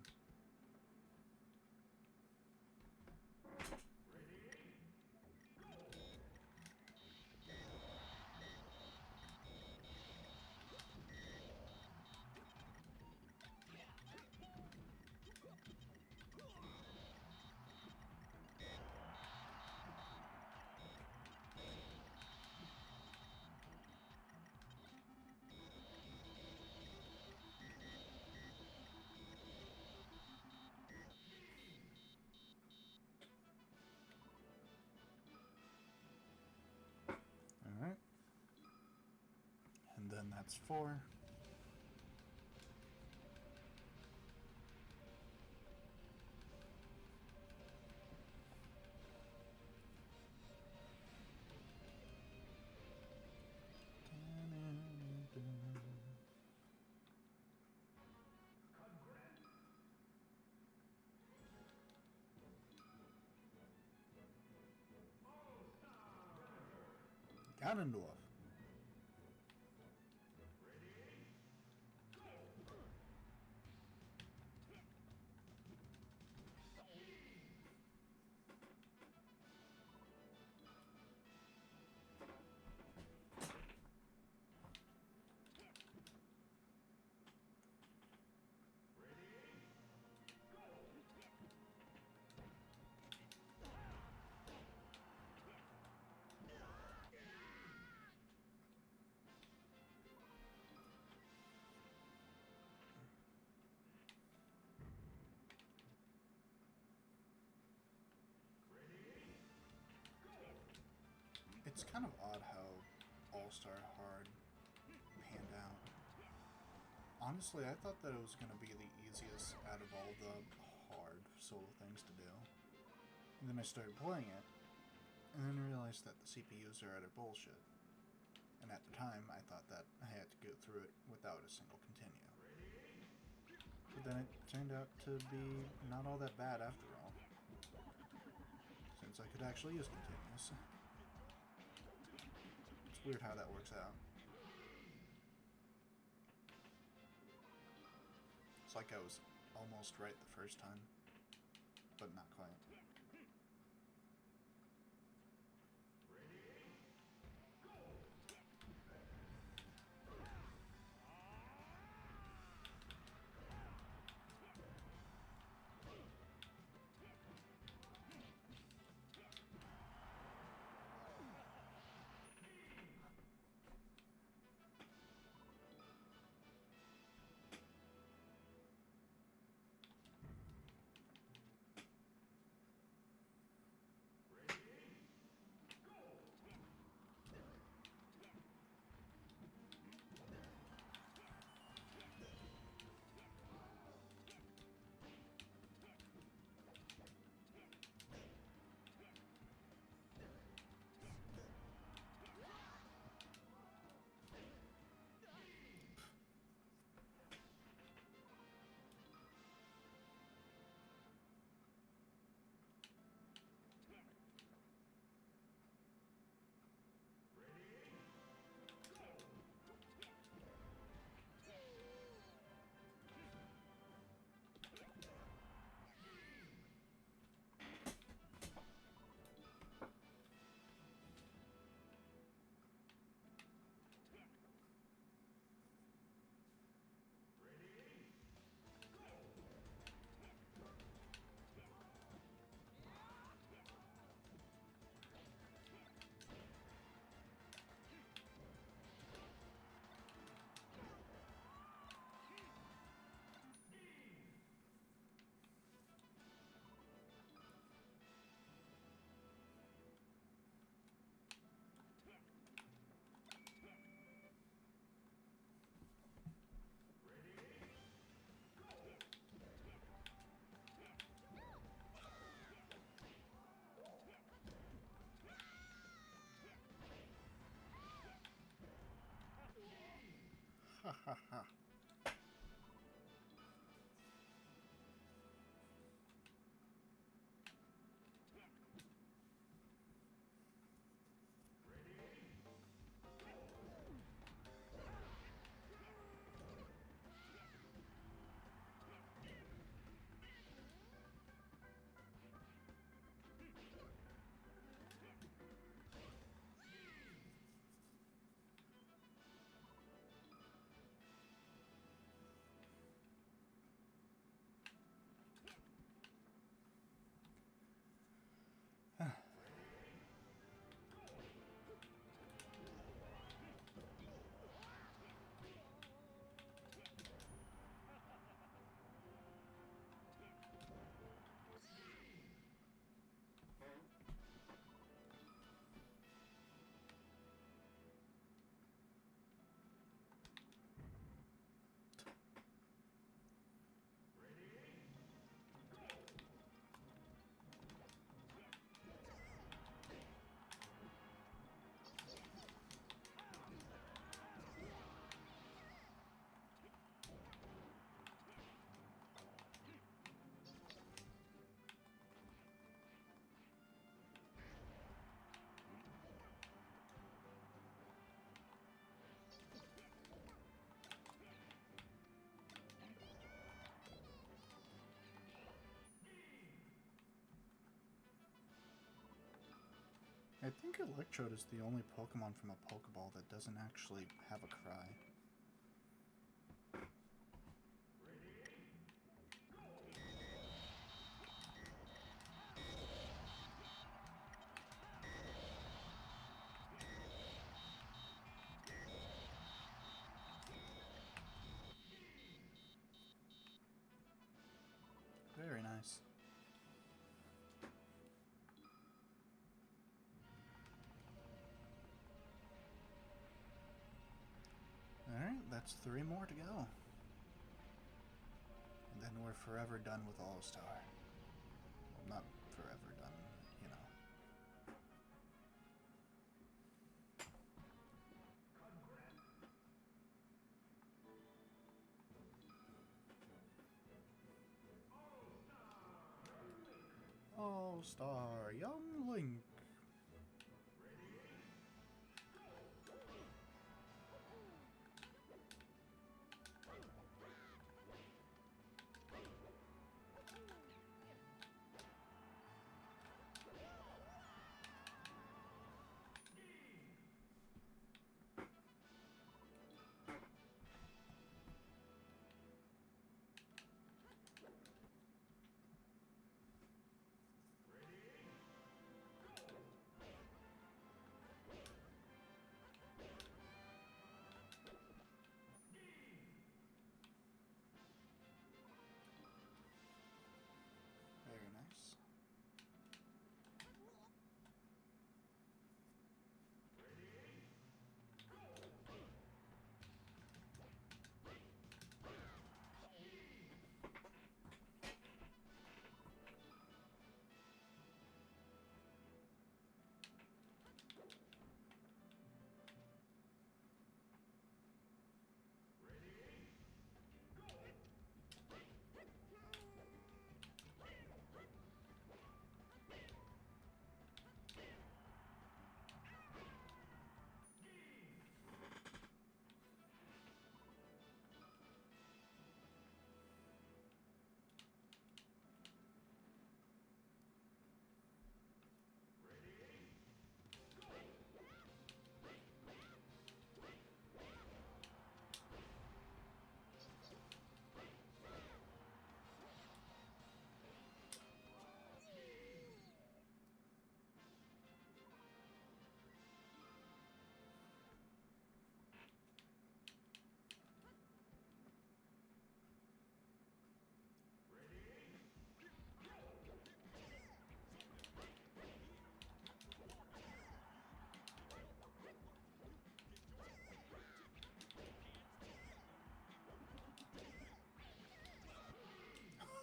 Alright. And then that's 4. Ganondorf. It's kind of odd how All-Star Hard panned out. Honestly, I thought that it was going to be the easiest out of all the hard solo things to do. And then I started playing it, and then realized that the CPUs are utter bullshit. And at the time, I thought that I had to go through it without a single continue. But then it turned out to be not all that bad after all, since I could actually use continues. It's weird how that works out. It's like I was almost right the first time, but not quite. Ha ha ha. I think Electrode is the only Pokemon from a Pokeball that doesn't actually have a cry. Very nice. That's 3 more to go. And then we're forever done with All-Star. Well, not forever done, you know. All-Star Young Link. Very nice.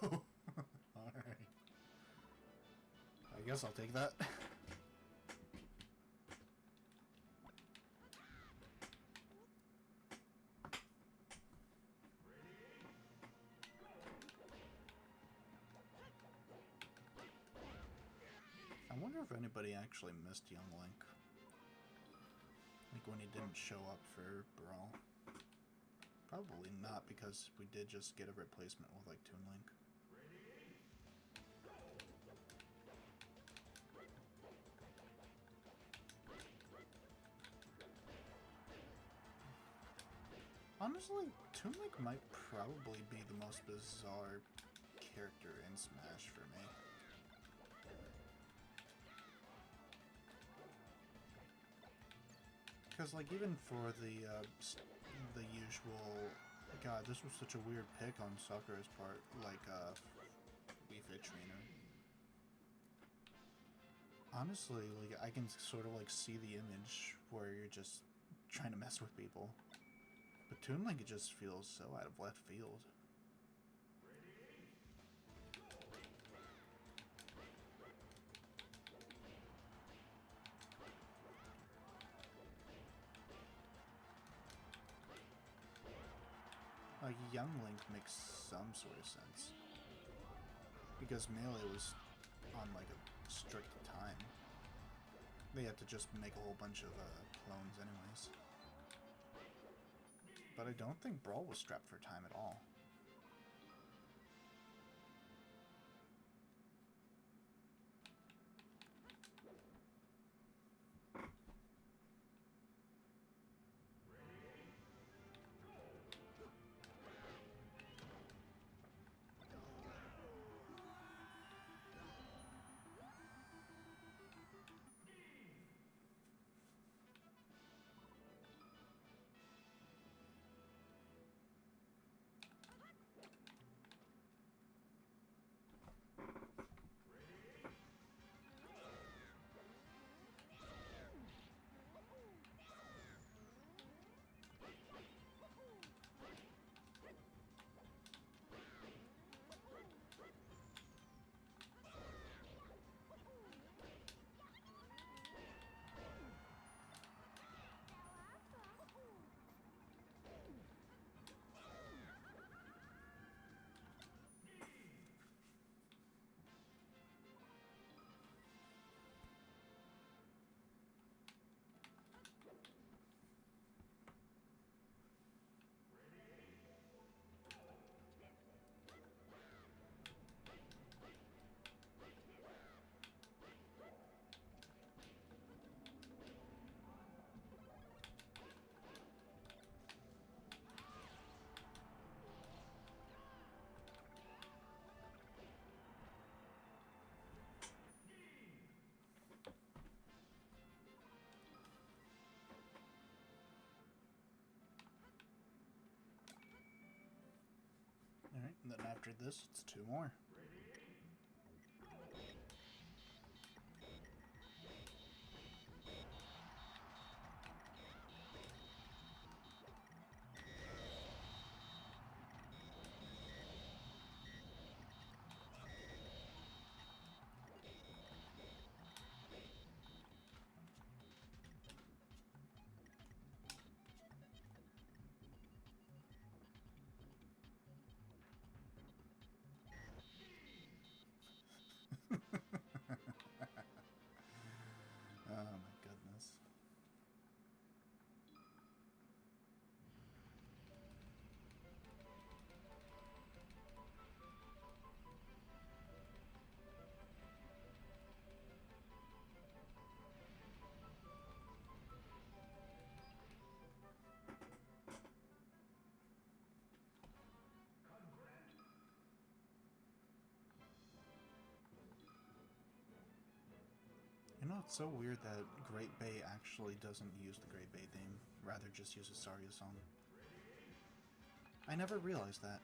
Alright. I guess I'll take that. I wonder if anybody actually missed Young Link. Like when he didn't show up for Brawl. Probably not, because we did just get a replacement with like Toon Link. Honestly, Toon Link might probably be the most bizarre character in Smash for me. Because, like, even for the usual, God, this was such a weird pick on Sakura's part, like, Wii Fit Trainer. Honestly, like, I can sort of, like, see the image where you're just trying to mess with people. But Toon Link, it just feels so out of left field. Like, Young Link makes some sort of sense. Because Melee was on, like, a strict time. They had to just make a whole bunch of clones anyways. But I don't think Brawl was strapped for time at all. After this, it's 2 more. Oh my goodness. You know, it's so weird that Great Bay actually doesn't use the Great Bay theme, rather just uses Sarya's song. I never realized that.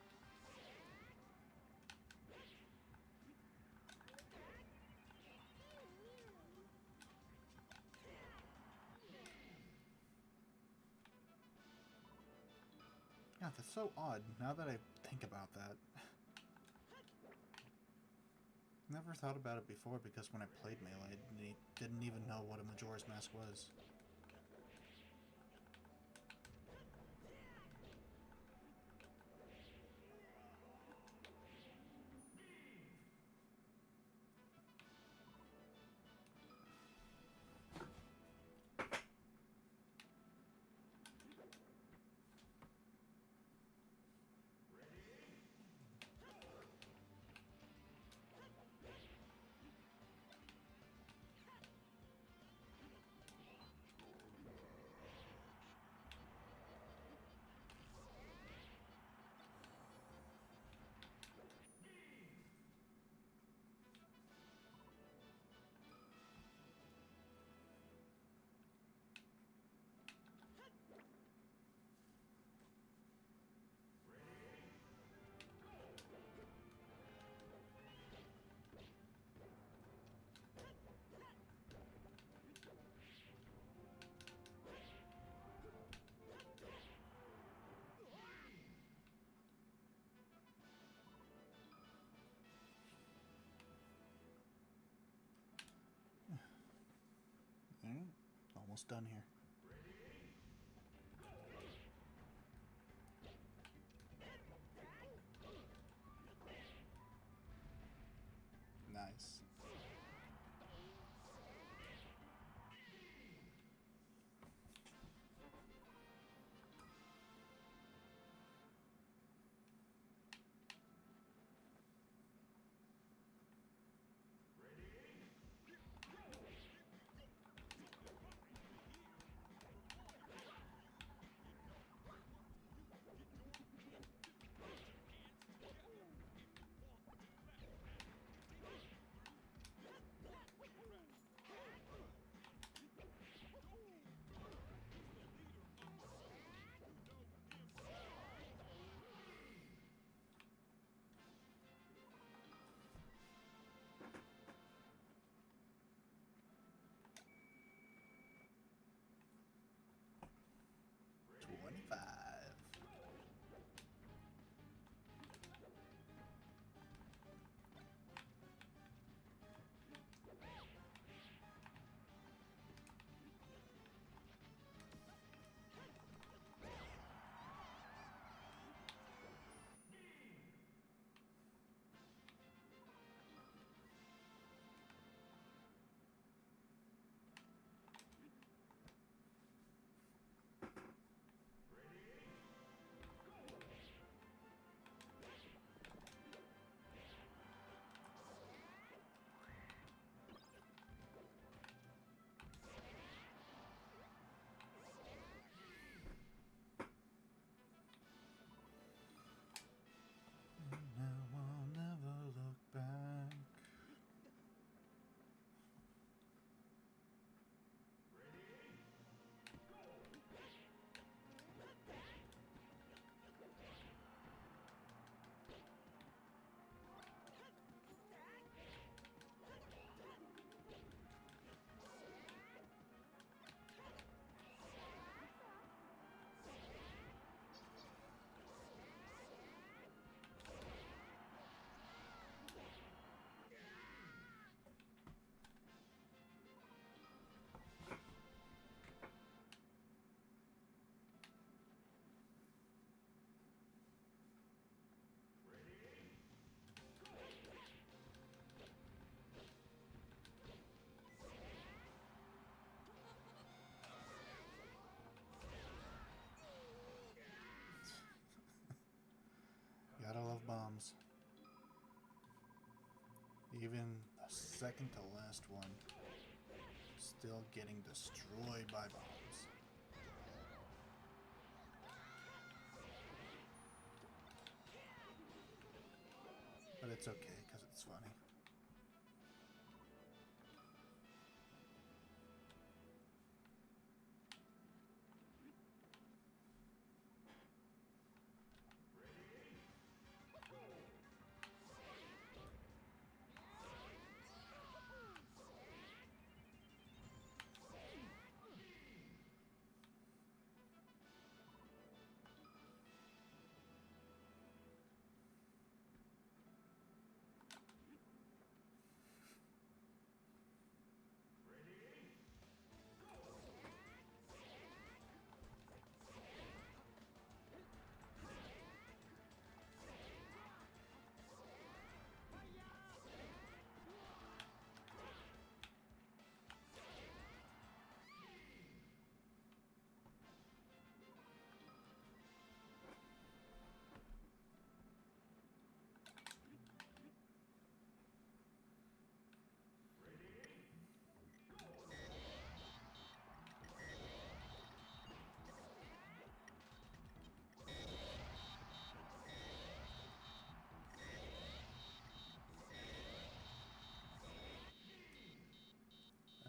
Yeah, that's so odd, now that I think about that. Never thought about it before because when I played Melee, I didn't even know what a Majora's Mask was. Almost done here. Nice. bombs. Even the second to last one, still getting destroyed by bombs. But it's okay, because it's funny.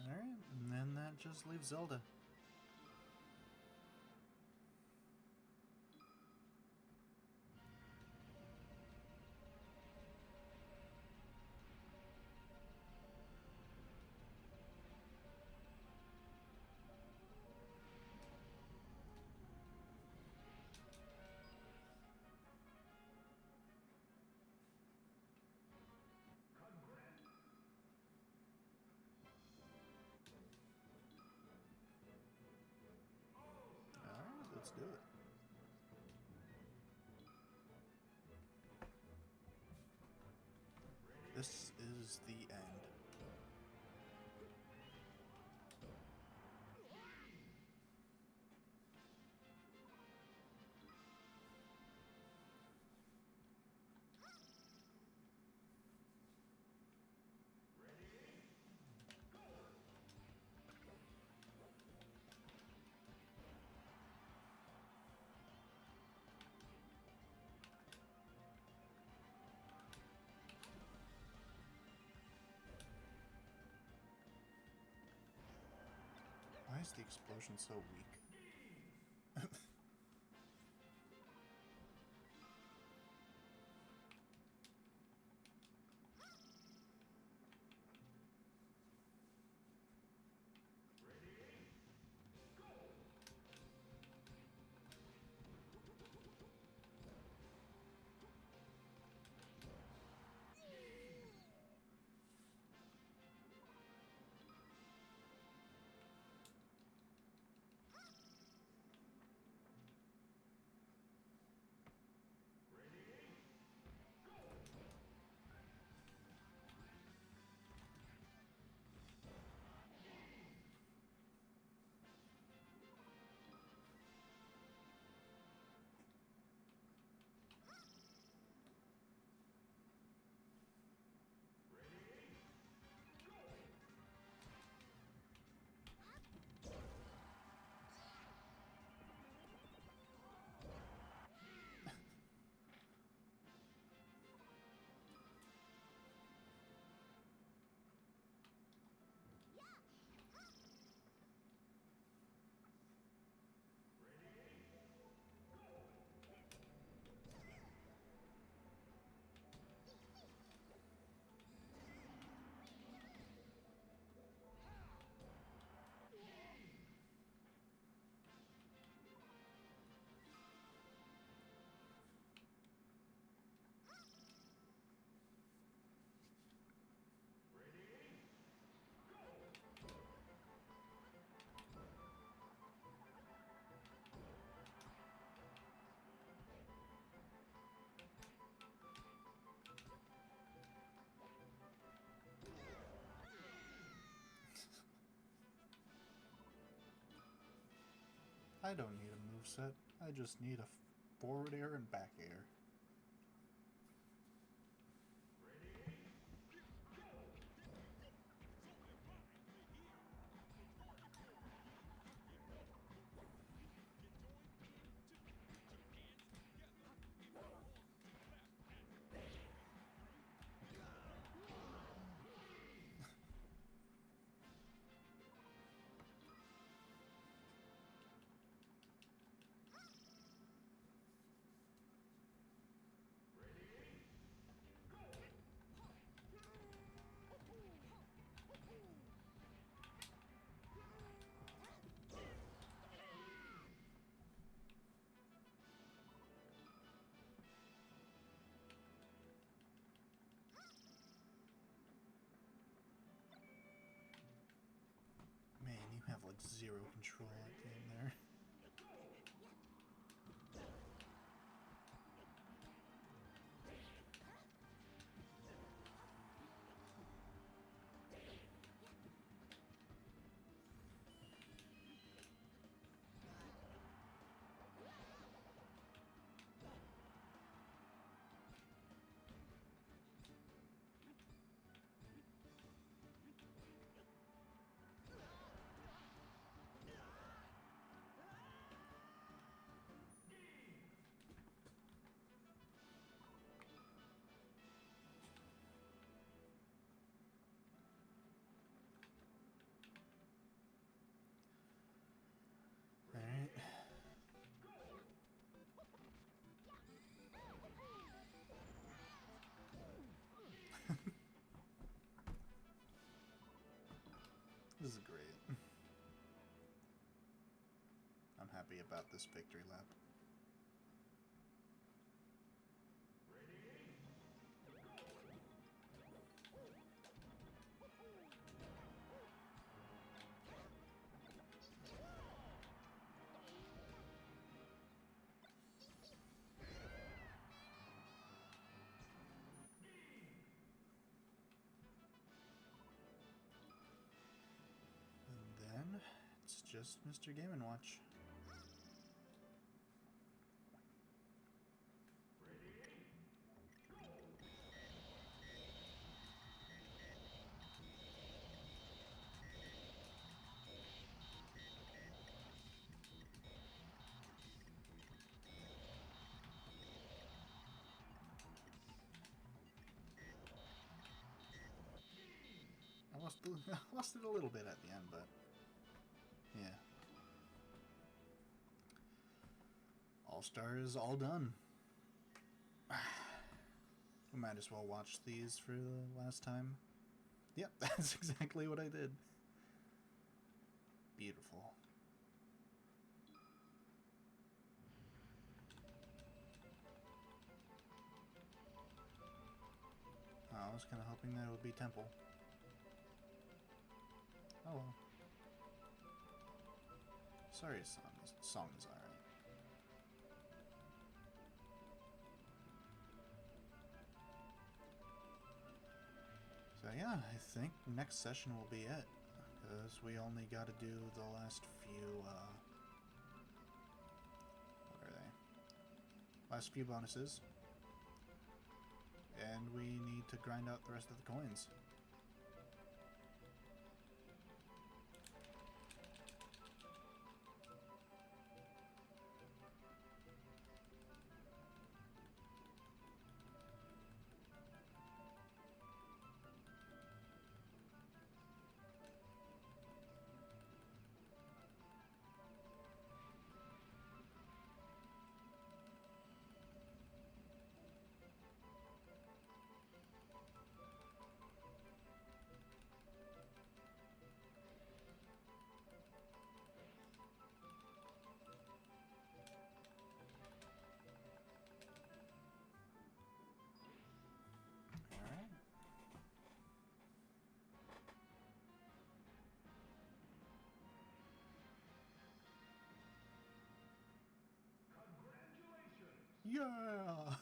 Alright, and then that just leaves Zelda. Alright, let's do it. This is the end. Why is the explosion so weak? I don't need a moveset. I just need a forward air and back air. have like zero control at the end there. Alright. This is great. I'm happy about this victory lap. And then it's just Mr. Game & Watch. I lost it a little bit at the end, but yeah. All-Star is all done. We might as well watch these for the last time. Yep, that's exactly what I did. Beautiful. I was kind of hoping that it would be Temple. Oh well. Sorry, song is alright. So yeah, I think next session will be it. Because we only got to do the last few, what are they? Last few bonuses. And we need to grind out the rest of the coins. Yeah!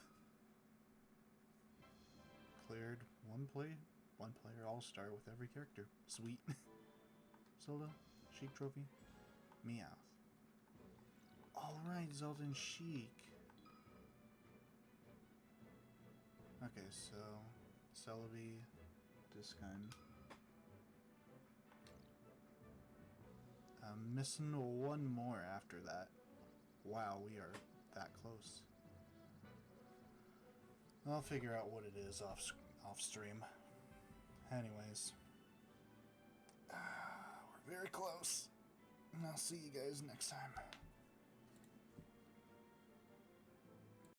Cleared one player all-star with every character. Sweet. Zelda, Sheik Trophy, Meowth. Alright, Zelda and Sheik. Okay, so Celebi, Discun. I'm missing one more after that. Wow, we are that close. I'll figure out what it is off stream. Anyways, we're very close. And I'll see you guys next time.